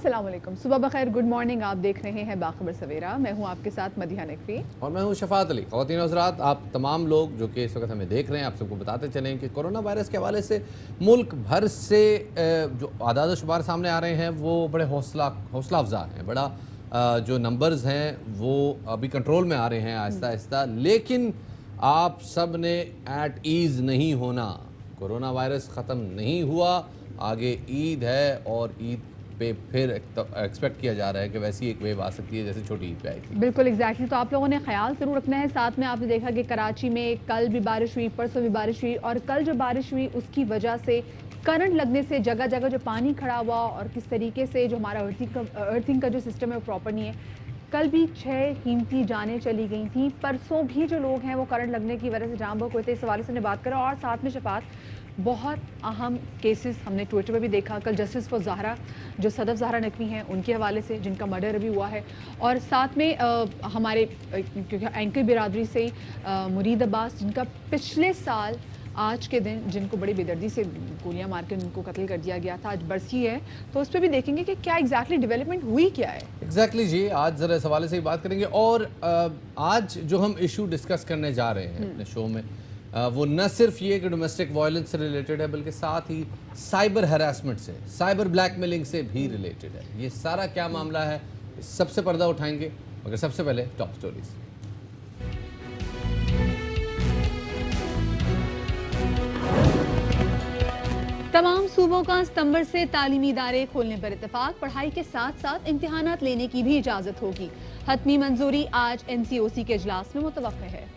अस्सलाम वालेकुम, सुबह बखैर, गुड मॉर्निंग। आप देख रहे हैं बाखबर सवेरा। मैं हूं आपके साथ मदीहा नकवी और मैं हूं शफात अली। ख़वातीन और हज़रात, आप तमाम लोग जो कि इस वक्त हमें देख रहे हैं, आप सबको बताते चलें कि कोरोना वायरस के हवाले से मुल्क भर से जो आदाद शुमार सामने आ रहे हैं वो बड़े हौसला अफजा हैं। बड़ा जो नंबर्स हैं वो अभी कंट्रोल में आ रहे हैं आहिस्ता आहिस्ता, लेकिन आप सब ने एट ईज़ नहीं होना। कोरोना वायरस ख़त्म नहीं हुआ, आगे ईद है और ईद पे फिर एक्सपेक्ट किया जा रहा है कि वैसी एक वेव आ सकती है जैसे छोटी ईद पे आई थी। बिल्कुल एग्जैक्टली। तो आप लोगों ने ख्याल ज़रूर रखना है। साथ में आपने देखा कि कराची में कल भी बारिश हुई, परसों भी बारिश हुई, और कल जो बारिश हुई उसकी वजह से करंट लगने से जगह जगह जो पानी खड़ा हुआ और किस तरीके से जो हमारा अर्थिंग का जो सिस्टम है वो प्रॉपर नहीं है। कल भी 6 कीमती जानें चली गई थी। परसों भी जो लोग हैं वो करंट लगने की वजह से जाम बहक हुए थे। इस हवाले से हमने बात करा। और साथ में शफात, बहुत अहम केसेस हमने ट्विटर पे भी देखा। कल जस्टिस फॉर ज़हरा जो सदफ ज़हरा नकवी हैं उनके हवाले से, जिनका मर्डर अभी हुआ है, और साथ में हमारे क्योंकि एंकर बिरादरी से मुरीद अब्बास, जिनका पिछले साल आज के दिन जिनको बड़ी बेदर्दी से गोलियां मार के उनको कत्ल कर दिया गया था, आज बरसी है। तो उस पर भी देखेंगे कि क्या एग्जैक्टली डेवलपमेंट हुई क्या है। एग्जैक्टली जी, आज ज़रा इस हवाले से ही बात करेंगे। और आज जो हम इशू डिस्कस करने जा रहे हैं अपने शो में, वो न सिर्फ ये कि डोमेस्टिक वायलेंस से रिलेटेड है, बल्कि साथ ही साइबर हरासमेंट से, साइबर ब्लैकमेलिंग से भी रिलेटेड है। ये सारा क्या मामला है, सबसे पर्दा उठाएंगे। मगर सबसे पहले टॉप स्टोरीज। तमाम सूबों का सितंबर से तालीमी इदारे खोलने पर इत्तेफाक। पढ़ाई के साथ साथ इम्तिहानात लेने की भी इजाजत होगी। हतमी मंजूरी आज NCOC के इजलास में मुतवक्किह है।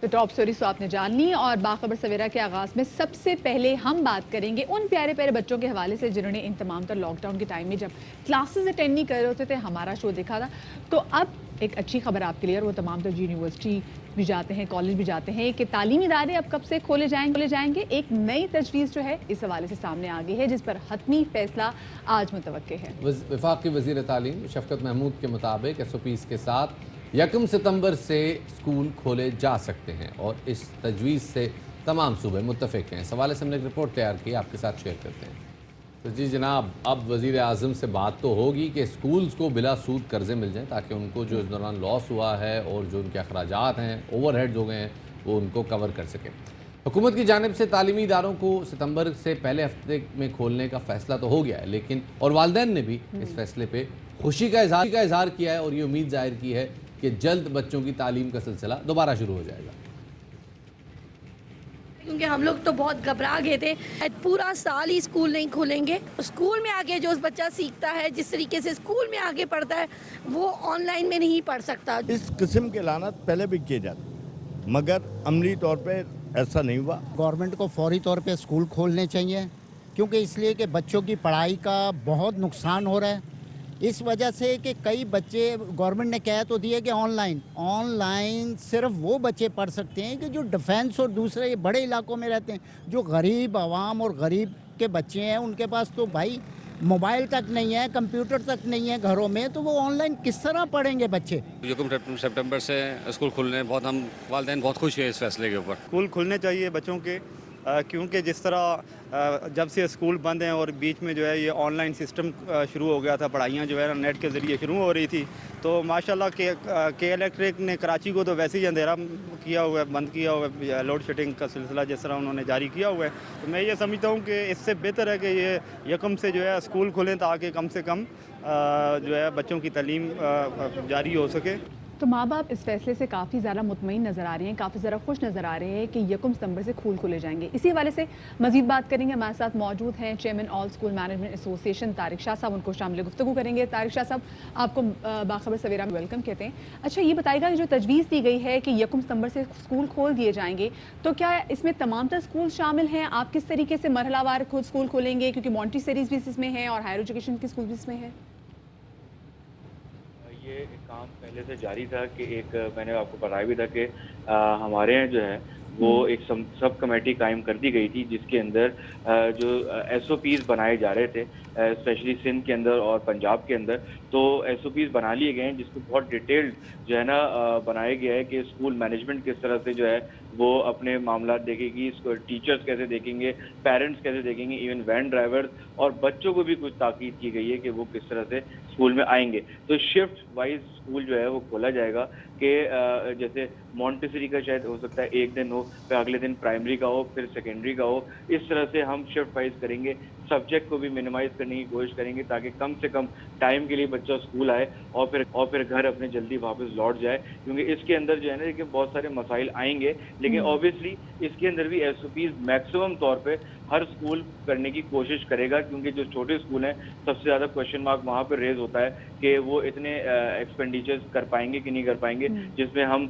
तो टॉप स्टोरीज तो आपने जान ली। और बाखबर सवेरा के आगाज में सबसे पहले हम बात करेंगे उन प्यारे प्यारे बच्चों के हवाले से जिन्होंने इन तमाम तर लॉकडाउन के टाइम में जब क्लासेस अटेंड नहीं कर रहे होते थे, हमारा शो देखा था। तो अब एक अच्छी खबर आपके लिए, और वो तमाम तर यूनिवर्सिटी भी जाते हैं, कॉलेज भी जाते हैं, कि तालीमी इदारे अब कब से खोले जाएंगे। एक नई तजवीज़ जो है इस हवाले से सामने आ गई है, जिस पर हतमी फैसला आज मुतवक्किह है। वफाकी वज़ीर तालीम शफकत महमूद के मुताबिक SOPs के साथ 1 सितंबर से स्कूल खोले जा सकते हैं और इस तजवीज़ से तमाम सूबे मुत्तफ़िक हैं। इस हवाले से हमने एक रिपोर्ट तैयार की, आपके साथ शेयर करते हैं। तो जी जनाब, अब वज़ीर आज़म से बात तो होगी कि स्कूल्स को बिला सूद कर्ज़े मिल जाएँ, ताकि उनको जो इस दौरान लॉस हुआ है और जो उनके अखराजात हैं, ओवरहेड्स हो गए हैं, वो उनको कवर कर सकें। हुकूमत की जानिब से तालीमी इदारों को सितंबर से पहले हफ्ते में खोलने का फ़ैसला तो हो गया है, लेकिन और वालिदैन ने भी इस फैसले पर खुशी का इज़हार किया है और ये उम्मीद ज़ाहिर की है कि जल्द बच्चों की तालीम का सिलसिला दोबारा शुरू हो जाएगा। क्योंकि हम लोग तो बहुत घबरा गए थे, पूरा साल ही स्कूल नहीं खोलेंगे। स्कूल में आके जो बच्चा सीखता है, जिस तरीके से स्कूल में आगे पढ़ता है, वो ऑनलाइन में नहीं पढ़ सकता। इस किस्म के लानत पहले भी किए जाते, मगर अमली तौर पे ऐसा नहीं हुआ। गवर्नमेंट को फौरी तौर पे स्कूल खोलने चाहिए, क्योंकि इसलिए कि बच्चों की पढ़ाई का बहुत नुकसान हो रहा है। इस वजह से कि कई बच्चे, गवर्नमेंट ने कह तो दिया कि ऑनलाइन सिर्फ वो बच्चे पढ़ सकते हैं कि जो डिफेंस और दूसरे बड़े इलाकों में रहते हैं। जो गरीब आवाम और गरीब के बच्चे हैं, उनके पास तो भाई मोबाइल तक नहीं है, कंप्यूटर तक नहीं है घरों में, तो वो ऑनलाइन किस तरह पढ़ेंगे बच्चे। 1 सितंबर से स्कूल खुलने बहुत हम वालिदैन बहुत खुश हैं इस फैसले के ऊपर। स्कूल खुलने चाहिए बच्चों के, क्योंकि जिस तरह जब से स्कूल बंद हैं और बीच में जो है ये ऑनलाइन सिस्टम शुरू हो गया था, पढ़ाइयाँ जो है ना नेट के ज़रिए शुरू हो रही थी, तो माशाल्लाह के इलेक्ट्रिक ने कराची को तो वैसे ही अंधेरा किया हुआ है, बंद किया हुआ है, लोड शेडिंग का सिलसिला जिस तरह उन्होंने जारी किया हुआ है। तो मैं ये समझता हूँ कि इससे बेहतर है कि ये 1 से जो है स्कूल खोलें, ताकि कम से कम जो है बच्चों की तालीम जारी हो सके। तो माँ बाप इस फैसले से काफ़ी ज़्यादा मुतमईन नज़र आ रहे हैं, काफ़ी ज़्यादा खुश नज़र आ रहे हैं कि 1 सितंबर से स्कूल खोले जाएंगे। इसी हवाले से मजीद बात करेंगे। हमारे साथ मौजूद हैं chairman all school management association Tariq Shah साहब, उनको शामिल गुफ्तगू करेंगे। तारिक शाह साहब, आपको बाखबर सवेरा में वेलकम कहते हैं। अच्छा, ये बताइएगा कि जो तजवीज़ दी गई है कि 1 सितंबर से स्कूल खोल दिए जाएंगे, तो क्या इसमें तमाम तर स्कूल शामिल हैं? आप किस तरीके से मरहलावार खुद स्कूल खोलेंगे, क्योंकि मॉन्टेसरीज भी इसमें हैं और हायर एजुकेशन के स्कूल भी इसमें है? ये एक काम पहले से जारी था कि मैंने आपको बताया भी था कि हमारे यहाँ जो है वो एक सब कमेटी कायम कर दी गई थी, जिसके अंदर जो SOPs बनाए जा रहे थे, स्पेशली सिंध के अंदर और पंजाब के अंदर, तो SOPs बना लिए गए हैं, जिसको बहुत डिटेल्ड जो है ना बनाया गया है कि स्कूल मैनेजमेंट किस तरह से जो है वो अपने मामला देखेगी, टीचर्स कैसे देखेंगे, पेरेंट्स कैसे देखेंगे, इवन वैन ड्राइवर्स और बच्चों को भी कुछ ताकीद की गई है कि वो किस तरह से स्कूल में आएंगे। तो शिफ्ट वाइज स्कूल जो है वो खोला जाएगा कि जैसे मॉन्टेसरी का शायद हो सकता है एक दिन हो, फिर अगले दिन प्राइमरी का हो, फिर सेकेंडरी का हो, इस तरह से हम शिफ्ट वाइज करेंगे। सब्जेक्ट को भी मिनिमाइज करने की कोशिश करेंगे ताकि कम से कम टाइम के लिए बच्चा स्कूल आए और फिर घर अपने जल्दी वापस लौट जाए, क्योंकि इसके अंदर जो है ना देखिए बहुत सारे मसाइल आएंगे, लेकिन ऑब्वियसली इसके अंदर भी SOPs मैक्सिमम तौर पे हर स्कूल करने की कोशिश करेगा, क्योंकि जो छोटे स्कूल हैं सबसे ज़्यादा क्वेश्चन मार्क वहाँ पर रेज होता है कि वो इतने एक्सपेंडिचर्स कर पाएंगे कि नहीं कर पाएंगे, जिसमें हम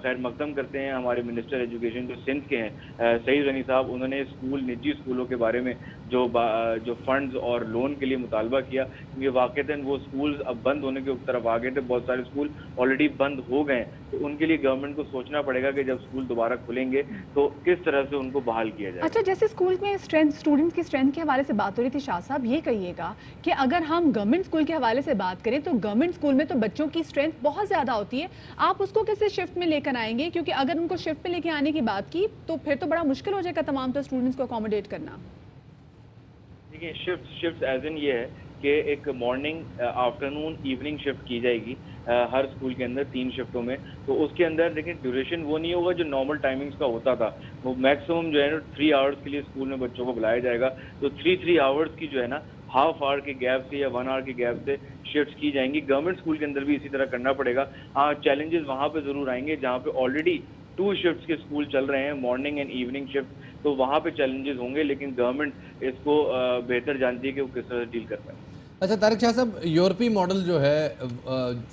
खैर मकदम करते हैं हमारे मिनिस्टर एजुकेशन जो सिंध के हैं सईद गनी साहब, उन्होंने निजी स्कूलों के बारे में जो फंड्स और लोन के लिए मुतालबा किया, क्योंकि वाक़तन वो स्कूल अब बंद होने के तरफ आ गए थे, बहुत सारे स्कूल ऑलरेडी बंद हो गए हैं, तो उनके लिए गवर्नमेंट को सोचना पड़ेगा कि जब स्कूल दोबारा खुलेंगे तो किस तरह से उनको बहाल किया जाए। अच्छा, जैसे स्कूल में स्टूडेंट्स की स्ट्रेंथ के हवाले से बात हो रही थी, शाह साहब ये कहिएगा कि अगर हम गवर्नमेंट स्कूल के हवाले से बात करें तो गवर्नमेंट स्कूल में तो बच्चों की स्ट्रेंथ बहुत ज़्यादा होती है, आप उसको कैसे शिफ्ट में लेकर आएंगे? क्योंकि अगर उनको शिफ्ट में लेके आने की बात की तो फिर तो बड़ा मुश्किल हो जाएगा तमाम तो स्टूडेंट्स को अकोमोडेट करना। देखिए शिफ्ट एज इन ये है कि एक मॉर्निंग आफ्टरनून इवनिंग शिफ्ट की जाएगी हर स्कूल के अंदर 3 शिफ्टों में। तो उसके अंदर लेकिन ड्यूरेशन वो नहीं होगा जो नॉर्मल टाइमिंग्स का होता था, वो मैक्सिमम जो है ना 3 आवर्स के लिए स्कूल में बच्चों को बुलाया जाएगा। तो 3 आवर्स की जो है ना हाफ आवर के गैप से या 1 आवर के गैप से शिफ्ट्स की जाएंगी। गवर्नमेंट स्कूल के अंदर भी इसी तरह करना पड़ेगा। हाँ, चैलेंजेस वहाँ पे ज़रूर आएंगे जहाँ पे ऑलरेडी 2 शिफ्ट्स के स्कूल चल रहे हैं, मॉर्निंग एंड इवनिंग शिफ्ट, तो वहाँ पे चैलेंजेस होंगे, लेकिन गवर्नमेंट इसको बेहतर जानती है कि वो किस तरह से डील कर पाए। अच्छा तारिक शाह साहब, यूरोपीय मॉडल जो है,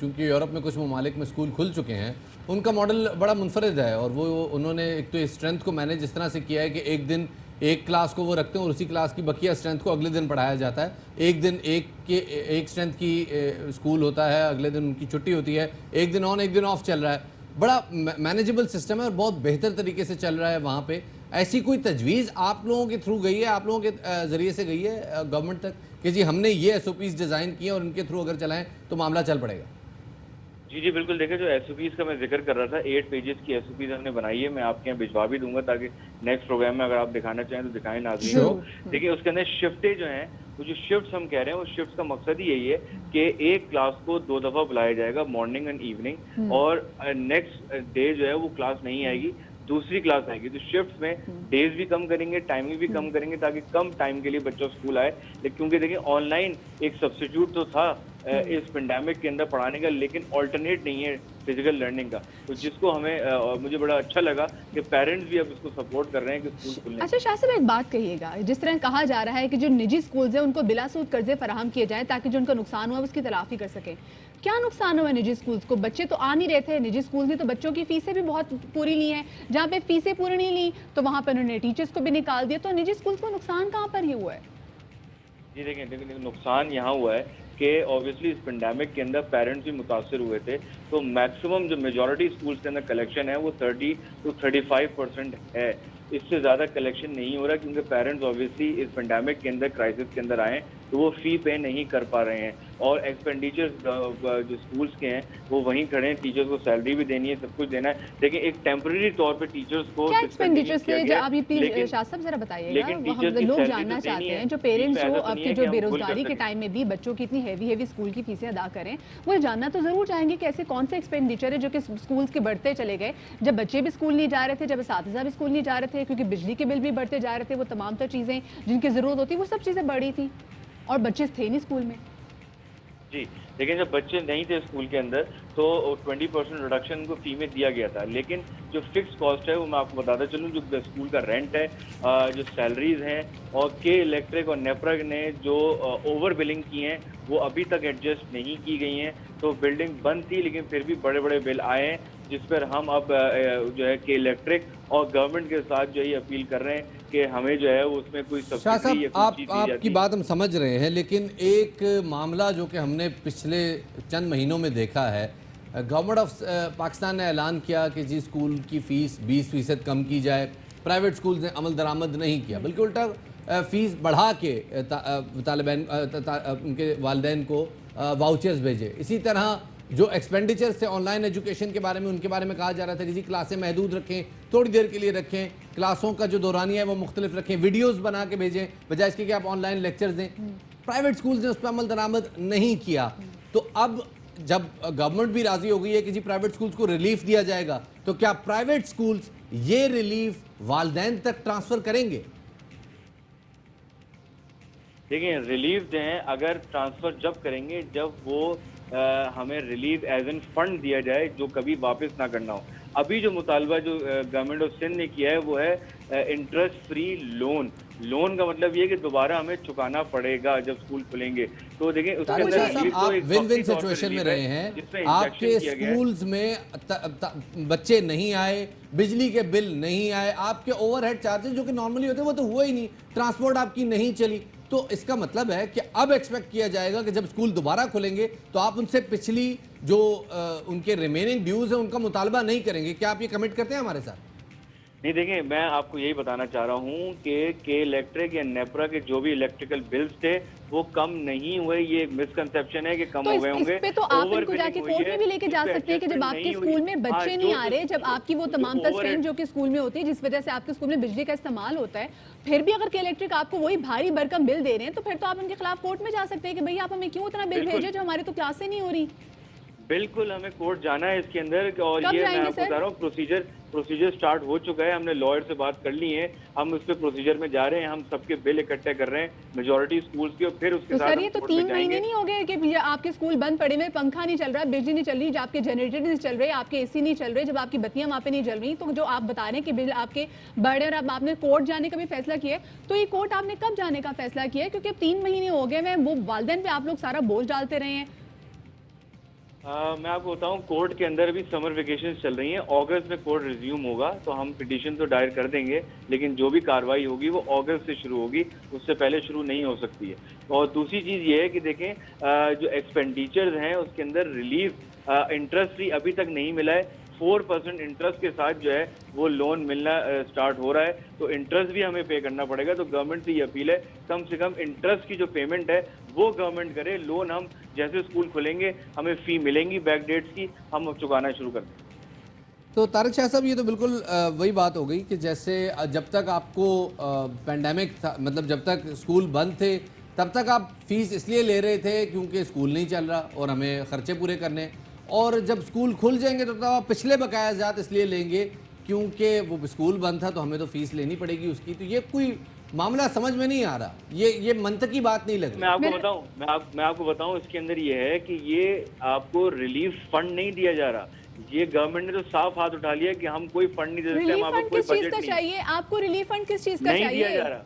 चूँकि यूरोप में कुछ ममालिक में स्कूल खुल चुके हैं, उनका मॉडल बड़ा मुनफरद है और वो उन्होंने एक तो स्ट्रेंथ को मैनेज इस तरह से किया है कि एक दिन एक क्लास को वो रखते हैं और उसी क्लास की बकिया स्ट्रेंथ को अगले दिन पढ़ाया जाता है। एक दिन एक स्ट्रेंथ की स्कूल होता है, अगले दिन उनकी छुट्टी होती है, एक दिन ऑन एक दिन ऑफ चल रहा है। बड़ा मैनेजेबल सिस्टम है और बहुत बेहतर तरीके से चल रहा है वहाँ पे। ऐसी कोई तजवीज़ आप लोगों के थ्रू गई है, आप लोगों के ज़रिए से गई है गवर्नमेंट तक कि जी हमने ये SOPs डिज़ाइन किए और इनके थ्रू अगर चलाएं तो मामला चल पड़ेगा? जी बिल्कुल, देखिए जो SOPs का मैं जिक्र कर रहा था, 8 पेजेस की SOPs हमने बनाई है, मैं आपके यहाँ भिजवा भी दूंगा ताकि नेक्स्ट प्रोग्राम में अगर आप दिखाना चाहें तो दिखाएं नाज़रीन को। देखिए उसके अंदर शिफ्टें जो हैं, वो जो शिफ्ट्स हम कह रहे हैं, वो शिफ्ट्स का मकसद ही यही है कि एक क्लास को 2 दफ़ा बुलाया जाएगा, मॉर्निंग एंड इवनिंग, और नेक्स्ट डे जो है वो क्लास नहीं आएगी, दूसरी क्लास आएगी। तो शिफ्ट में डेज भी कम करेंगे, टाइमिंग भी कम करेंगे ताकि कम टाइम के लिए बच्चा स्कूल आए। लेकिन क्योंकि देखिए ऑनलाइन एक सब्स्टिट्यूट तो था इस पेंडेमिक के अंदर पढ़ाने का, लेकिन ऑल्टरनेट नहीं है फिजिकल लर्निंग का, तो जिसको हमें मुझे बड़ा अच्छा लगा कि पेरेंट्स भी अब इसको सपोर्ट कर रहे हैं कि स्कूल खुलने। अच्छा शाह साहब, एक बात कहिएगा, जिस तरह कहा जा रहा है कि जो निजी स्कूल्स हैं उनको बिला सूद कर्जे फराहम किए जाएं ताकि जो उनका नुकसान हुआ उसकी तलाफी कर सकें, क्या नुकसान हुआ निजी स्कूल्स को? बच्चे तो आ नहीं रहे थे, निजी स्कूल्स ने तो बच्चों की फीसें भी बहुत पूरी ली हैं, जहाँ पे फीसें पूरी नहीं ली तो वहाँ पर उन्होंने टीचर्स को भी निकाल दिया, तो निजी स्कूल्स को नुकसान कहाँ पर ये हुआ है? जी देखिए नुकसान यहाँ हुआ है कि ऑब्वियसली इस पेंडेमिक के अंदर पेरेंट्स भी मुतासर हुए थे, तो मैक्सिमम जो मेजॉरिटी स्कूल्स के अंदर कलेक्शन है वो 30 to 35% है। इससे ज़्यादा कलेक्शन नहीं हो रहा क्योंकि पेरेंट्स ऑब्वियसली इस पेंडेमिक के अंदर क्राइसिस के अंदर आए तो वो फ़ी पे नहीं कर पा रहे हैं, और एक्सपेंडिचर्स जो स्कूल्स के हैं वो वहीं खड़े हैं, टीचर्स को सैलरी भी देनी है, सब कुछ देना है। लेकिन एक टेम्परेरी तौर पे टीचर्स को क्या एक्सपेंडिचर्स थे जो आप ये शाह साहब जरा बताइएगा, हम लोग जानना चाहते हैं, जो पेरेंट्स जो आपके जो बेरोजगारी के टाइम में भी बच्चों की इतनी हैवी स्कूल की फीसें अदा करें, वो जानना तो जरूर चाहेंगे कि ऐसे कौन से एक्सपेंडिचर है जो कि स्कूल्स के बढ़ते चले गए, जब बच्चे भी स्कूल नहीं जा रहे थे, जब असातिज़ा भी स्कूल नहीं जा रहे थे, क्योंकि बिजली के बिल भी बढ़ते जा रहे थे, वो तमाम तो चीज़ें जिनकी ज़रूरत होती वो सब चीज़ें बढ़ी थी और बच्चे थे नहीं स्कूल में। जी लेकिन जब बच्चे नहीं थे स्कूल के अंदर तो 20% रिडक्शन को फी में दिया गया था, लेकिन जो फिक्स कॉस्ट है वो मैं आपको बताता चलूँ, जो स्कूल का रेंट है, जो सैलरीज हैं, और के इलेक्ट्रिक और नेपरा ने जो ओवर बिलिंग की हैं वो अभी तक एडजस्ट नहीं की गई हैं। तो बिल्डिंग बंद थी लेकिन फिर भी बड़े बड़े बिल आए हैं, जिस पर हम अब जो है के इलेक्ट्रिक और गवर्नमेंट के साथ जो है अपील कर रहे हैं कि हमें जो है उसमें कोई सब्सिडी या कुछ चीज़ आपकी बात हम समझ रहे हैं, लेकिन एक मामला जो कि हमने पिछले चंद महीनों में देखा है गवर्नमेंट ऑफ पाकिस्तान ने ऐलान किया कि जी स्कूल की फ़ीस 20% कम की जाए। प्राइवेट स्कूल्स ने अमल दरामद नहीं किया, बल्कि उल्टा फ़ीस बढ़ा के तालिबान उनके वालिदैन को वाउचर्स भेजे। इसी तरह जो एक्सपेंडिचर्स थे ऑनलाइन एजुकेशन के बारे में, उनके बारे में कहा जा रहा था कि जी क्लासें महदूद रखें, थोड़ी देर के लिए रखें, क्लासों का जो दौरानिया है वो मुख्तलिफ रखें, वीडियोज़ बना के भेजें, बजाय इसके कि आप ऑनलाइन लेक्चर्स दें। प्राइवेट स्कूल्स ने उस पर अमल दरामद नहीं किया। तो अब जब गवर्नमेंट भी राजी हो गई है कि जी प्राइवेट स्कूल्स को रिलीफ दिया जाएगा, तो क्या प्राइवेट स्कूल्स ये रिलीफ वालिदैन तक ट्रांसफर करेंगे? देखिए, रिलीफ जो है अगर ट्रांसफ़र जब करेंगे जब वो हमें रिलीफ एज एन फंड दिया जाए जो कभी वापस ना करना हो। अभी जो मुतालबा जो गवर्नमेंट ऑफ सिंध ने किया है वो है इंटरेस्ट फ्री लोन। लोन का मतलब ये है कि दोबारा हमें चुकाना पड़ेगा जब स्कूल खुलेंगे। तो देखिए उसके तारिक अंदर शाह साहब, relief तो आप एक विन विन वक्ती तौर पे सिचुएशन में relief रहे है, हैं। जिसमें आपके injection किया गया है। स्कूल्स में बच्चे नहीं आए, बिजली के बिल नहीं आए, आपके ओवरहेड चार्जेस जो कि नॉर्मली होते हैं वो तो हुआ ही नहीं, ट्रांसपोर्ट आपकी नहीं चली। तो इसका मतलब है कि अब एक्सपेक्ट किया जाएगा कि जब स्कूल दोबारा खुलेंगे तो आप उनसे पिछली जो उनके रिमेनिंग ड्यूज है उनका मुतालबा नहीं करेंगे। क्या आप ये कमिट करते हैं हमारे साथ? नहीं, देखिए मैं आपको यही बताना चाह रहा हूँ कि इलेक्ट्रिक या नेपरा के जो भी इलेक्ट्रिकल बिल्स थे वो कम नहीं हुए। ये मिसकंसेप्शन है कि कम तो हो गए होंगे। इस पे तो आप इनको जाके कोर्ट में भी लेके जा सकते हैं कि जब आपके स्कूल में बच्चे नहीं आ रहे, जब आपकी वो तमाम स्ट्रेंथ जो कि स्कूल में होती है जिस वजह से आपके स्कूल में बिजली का इस्तेमाल होता है, फिर भी अगर के इलेक्ट्रिक आपको वही भारी भरकम बिल दे रहे हैं तो फिर तो आप उनके खिलाफ कोर्ट में जा सकते हैं कि भाई आप हमें क्यों इतना बिल भेजे जो हमारी तो क्लासें नहीं हो रही। बिल्कुल हमें कोर्ट जाना है इसके अंदर। और कब ये मैं जाएंगे आपको सर? बता रहा हूँ प्रोसीजर स्टार्ट हो चुका है। हमने लॉयर से बात कर ली है, हम उस पे प्रोसीजर में जा रहे हैं। हम सबके बिल इकट्ठे कर रहे हैं मेजॉरिटी स्कूल्स के, और फिर उसके तो साथ सर हम ये तो कोर्ट में 3 महीने जाएंगे। नहीं हो गए कि भैया आपके स्कूल बंद पड़े हुए, पंखा नहीं चल रहा, बिजली नहीं चल रही, जब आपके जनरेटर नहीं चल रहे, आपके एसी नहीं चल रहे, जब आपकी बत्तियां वहाँ पे नहीं जल रही, तो जो आप बता रहे हैं कि बिल आपके बढ़े और अब आपने कोर्ट जाने का भी फैसला किया है, तो ये कोर्ट आपने कब जाने का फैसला किया है? क्योंकि अब 3 महीने हो गए हैं, वो वालिदैन पे आप लोग सारा बोझ डालते रहे हैं। मैं आपको बताऊं, कोर्ट के अंदर भी समर वेकेशन चल रही हैं। अगस्त में कोर्ट रिज्यूम होगा तो हम पिटीशन तो दायर कर देंगे, लेकिन जो भी कार्रवाई होगी वो अगस्त से शुरू होगी, उससे पहले शुरू नहीं हो सकती है। और दूसरी चीज़ ये है कि देखें जो एक्सपेंडिचर्स हैं उसके अंदर रिलीफ इंटरेस्ट फ्री अभी तक नहीं मिला है। 4% इंटरेस्ट के साथ जो है वो लोन मिलना स्टार्ट हो रहा है, तो इंटरेस्ट भी हमें पे करना पड़ेगा। तो गवर्नमेंट से ये अपील है कम से कम इंटरेस्ट की जो पेमेंट है वो गवर्नमेंट करे। लोन हम जैसे स्कूल खुलेंगे हमें फ़ी मिलेंगी बैक डेट्स की, हम चुकाना शुरू कर दें। तो तारिक शाह साहब, ये तो बिल्कुल वही बात हो गई कि जैसे जब तक आपको पेंडेमिक था, मतलब जब तक स्कूल बंद थे तब तक आप फीस इसलिए ले रहे थे क्योंकि स्कूल नहीं चल रहा और हमें खर्चे पूरे करने, और जब स्कूल खुल जाएंगे तो तब आप पिछले बकाया जात इसलिए लेंगे क्योंकि वो स्कूल बंद था तो हमें तो फीस लेनी पड़ेगी उसकी। तो ये कोई मामला समझ में नहीं आ रहा, ये मंतकी बात नहीं लग रही। मैं आपको बताऊं इसके अंदर ये है कि ये आपको रिलीफ फंड नहीं दिया जा रहा। ये गवर्नमेंट ने तो साफ हाथ उठा लिया कि हम कोई फंड नहीं दे सकते, रिलीफ हमारे फंड कोई किस चीज बजट का नहीं चाहिए आपको? रिलीफ फंड किस चीज का नहीं दिया चाहिए जा रहा।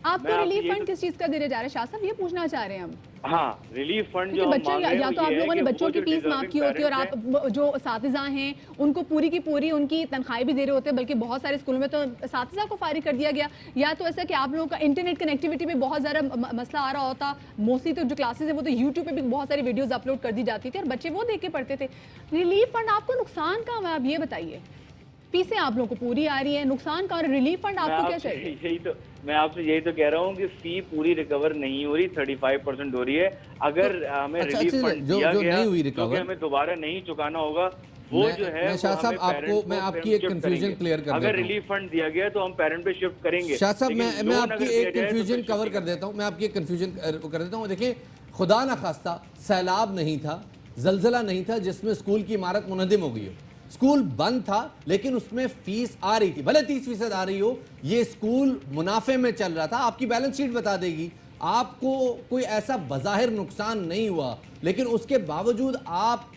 आपको? मैं रिलीफ आपसे फंड किस चीज का देने जा रहे हैं शाह साहब, ये पूछना चाह रहे हैं हम। हाँ, रिलीफ फंड जो क्योंकि हम बच्चों मांग रहे हैं या वो तो आप ये है लोगों ने कि बच्चों वो की जो फीस माफ deserving की होती है और parents हैं, आप जो असातिज़ा हैं उनको पूरी की पूरी उनकी तनख्वाही भी दे रहे होते हैं, बल्कि बहुत सारे स्कूलों में तो असातिज़ा को फारिग कर दिया गया। या तो ऐसा कि आप लोगों का इंटरनेट कनेक्टिविटी में बहुत ज़्यादा मसला आ रहा होता, मोस्टली तो जो क्लासेस है वो तो यूट्यूब पे भी बहुत सारी वीडियोज़ अपलोड कर दी जाती थी और बच्चे वो देख के पढ़ते थे। रिलीफ फंड आपको नुकसान कहाँ है, आप ये बताइए? फीसें आप लोगों को पूरी आ रही है, नुकसान का, रिलीफ फंड आपको क्या चाहिए? मैं आपसे यही तो कह रहा हूँ कि फी पूरी रिकवर नहीं हो रही, 35% हो रही है। अगर हमें रिलीफ फंड दिया गया नहीं हुई जो कि रिकवर, हमें दोबारा नहीं चुकाना होगा, वो जो है शाह साहब आपको मैं आपकी एक कंफ्यूजन क्लियर कर देता हूं। अगर रिलीफ फंड दिया गया तो हम पेरेंट पे शिफ्ट करेंगे। शाह साहब मैं लोन आपकी अगर दिया एक जाए तो कंफ्यूजन फिर कवर शिफ्ट कर देता हूं, मैं आपकी एक कंफ्यूजन कर देता हूं। देखिए, खुदा ना खास्ता सैलाब नहीं था, जलजला नहीं था जिसमें स्कूल की इमारत मुनहदिम हो गई हो। स्कूल बंद था लेकिन उसमें फीस आ रही थी, भले 30% आ रही हो, ये स्कूल मुनाफे में चल रहा था। आपकी बैलेंस शीट बता देगी, आपको कोई ऐसा बज़ाहिर नुकसान नहीं हुआ, लेकिन उसके बावजूद आप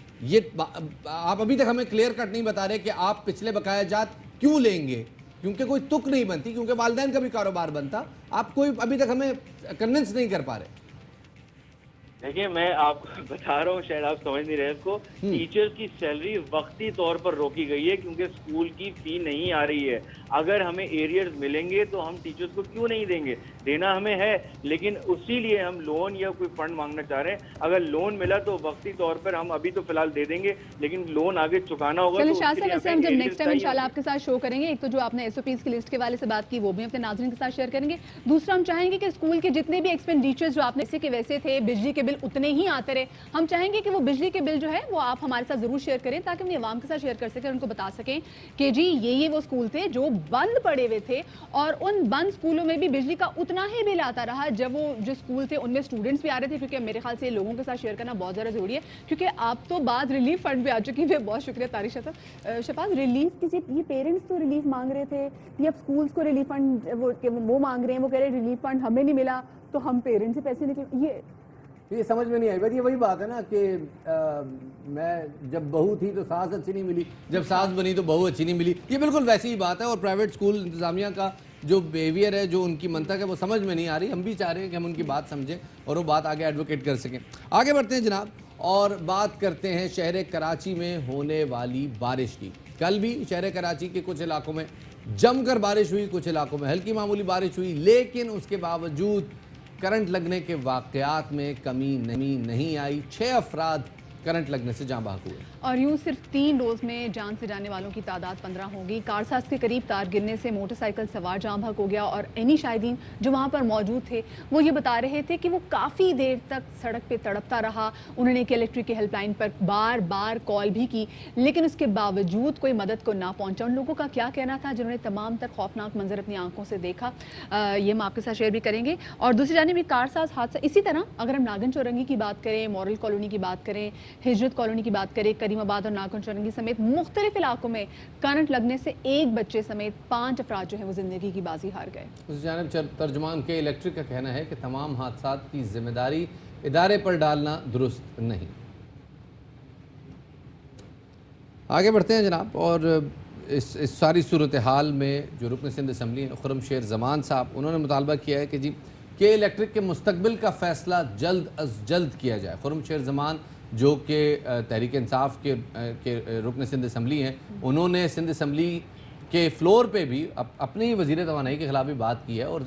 अभी तक हमें क्लियर कट नहीं बता रहे कि आप पिछले बकाया जात क्यों लेंगे, क्योंकि कोई तुक नहीं बनती, क्योंकि वालिदैन का भी कारोबार बनता। आप कोई अभी तक हमें कन्विंस नहीं कर पा रहे। دیکھیے میں آپ کو بتا رہا ہوں، شاید آپ سمجھ نہیں رہے اس کو، ٹیچر کی سیلری وقتی طور پر روکی گئی ہے کیونکہ اسکول کی فی نہیں آ رہی ہے. اگر ہمیں ایریئرز ملیں گے تو ہم ٹیچرز کو کیوں نہیں دیں گے؟ دینا ہمیں ہے، لیکن اسی لیے ہم لون یا کوئی فنڈ مانگنا چاہ رہے ہیں. اگر لون ملا تو وقتی طور پر ہم ابھی تو فی الحال دے دیں گے، لیکن لون آگے چکانا ہوگا. چلیں تو شاہ اس کے صاحب، لیے ویسے ہمیں ہم جب نیکسٹ areas ٹائم انشاءاللہ چاہیے آپ کے ساتھ شو کریں گے، ایک تو جو آپ نے SOPs کی لسٹ کے والے سے بات کی وہ بھی اپنے ناظرین کے ساتھ شیئر کریں گے. دوسرا ہم چاہیں گے کہ اسکول کے جتنے بھی ایکسپینڈیچرز جو آپ نے ایسے کے ویسے تھے، بجلی کے بل اتنے ہی آتے رہے. ہم چاہیں گے کہ وہ بجلی کے بل جو ہے وہ آپ ہمارے ساتھ ضرور شیئر کریں تاکہ ہم عوام کے ساتھ شیئر کر سکیں، ان کو بتا سکیں کہ جی یہ وہ اسکول تھے جو بند پڑے ہوئے تھے، اور ان بند اسکولوں میں بھی بجلی کا اتنا ہی بل آتا رہا. جب وہ جو اسکول تھے ان میں اسٹوڈنٹس بھی آ رہے تھے، کیونکہ میرے خیال سے لوگوں کے ساتھ شیئر کرنا بہت زیادہ ضروری ہے، کیونکہ آپ تو بعد ریلیف فنڈ بھی آ چکی ہے. بہت شکریہ طارق شاہ صاحب. شفاعت، ریلیف کسی یہ پیرنٹس تو ریلیف مانگ رہے تھے، یہ اب اسکولس کو ریلیف فنڈ وہ مانگ رہے ہیں، وہ کہہ رہے ہیں ریلیف فنڈ ہمیں نہیں ملا تو ہم پیرنٹس سے پیسے نکلے. یہ سمجھ میں نہیں آئی. بس یہ وہی بات ہے نا کہ میں جب بہو تھی تو ساس اچھی نہیں ملی، جب ساس بنی تو بہو اچھی نہیں ملی. یہ بالکل ویسی ہی بات ہے، اور پرائیویٹ اسکول انتظامیہ کا جو بیہیویئر ہے، جو ان کی منطق ہے، وہ سمجھ میں نہیں آ رہی. ہم بھی چاہ رہے ہیں کہ ہم ان کی بات سمجھیں اور وہ بات آگے ایڈوکیٹ کر سکیں. آگے بڑھتے ہیں جناب اور بات کرتے ہیں شہر کراچی میں ہونے والی بارش کی. کل بھی شہر کراچی کے کچھ علاقوں میں جم کر بارش ہوئی، کچھ علاقوں میں ہلکی معمولی بارش ہوئی، لیکن اس کے باوجود کرنٹ لگنے کے واقعات میں کمی نہیں آئی. 6 افراد کرنٹ لگنے سے جاں بحق ہوئے. اور یوں صرف 3 روز میں جان سے جانے والوں کی تعداد 15 ہوگی. کارساز کے قریب تار گرنے سے موٹر سائیکل سوار جاں بحق ہو گیا، اور عینی شاہدین جو وہاں پر موجود تھے وہ یہ بتا رہے تھے کہ وہ کافی دیر تک سڑک پہ تڑپتا رہا. انہوں نے کہ الیکٹرک کی ہیلپ لائن پر بار بار کال بھی کی، لیکن اس کے باوجود کوئی مدد کو نہ پہنچا. ان لوگوں کا کیا کہنا تھا جنہوں نے تمام تر خوفناک منظر اپنی آنکھوں سے دیکھا، یہ ہم آپ کے ساتھ شیئر بھی کریں گے. اور دوسری جانب یہ کارساز حادثہ، اسی طرح اگر ہم ناگن چورنگی کی بات کریں، مورل کالونی کی بات کریں، ہجرت کالونی کی بات کریں، کریم آباد اور ناگن چورنگی سمیت مختلف علاقوں میں کرنٹ لگنے سے ایک بچے سمیت 5 افراد جو ہیں وہ زندگی کی بازی ہار گئے. اس جانب ترجمان کے الیکٹرک کا کہنا ہے کہ تمام حادثات کی ذمہ داری ادارے پر ڈالنا درست نہیں. آگے بڑھتے ہیں جناب، اور اس ساری صورتحال میں جو رکن سندھ اسمبلی ہیں خرم شیر زمان صاحب، انہوں نے مطالبہ کیا ہے کہ جی کہ الیکٹرک کے مستقبل کا فیصلہ جلد از جلد کیا جائے. خرم شیر زمان جو کہ تحریک انصاف کے رکن سندھ اسمبلی ہیں، انہوں نے سندھ اسمبلی کے فلور پہ بھی اپنے ہی وزیر توانائی کے خلاف بھی بات کی ہے، اور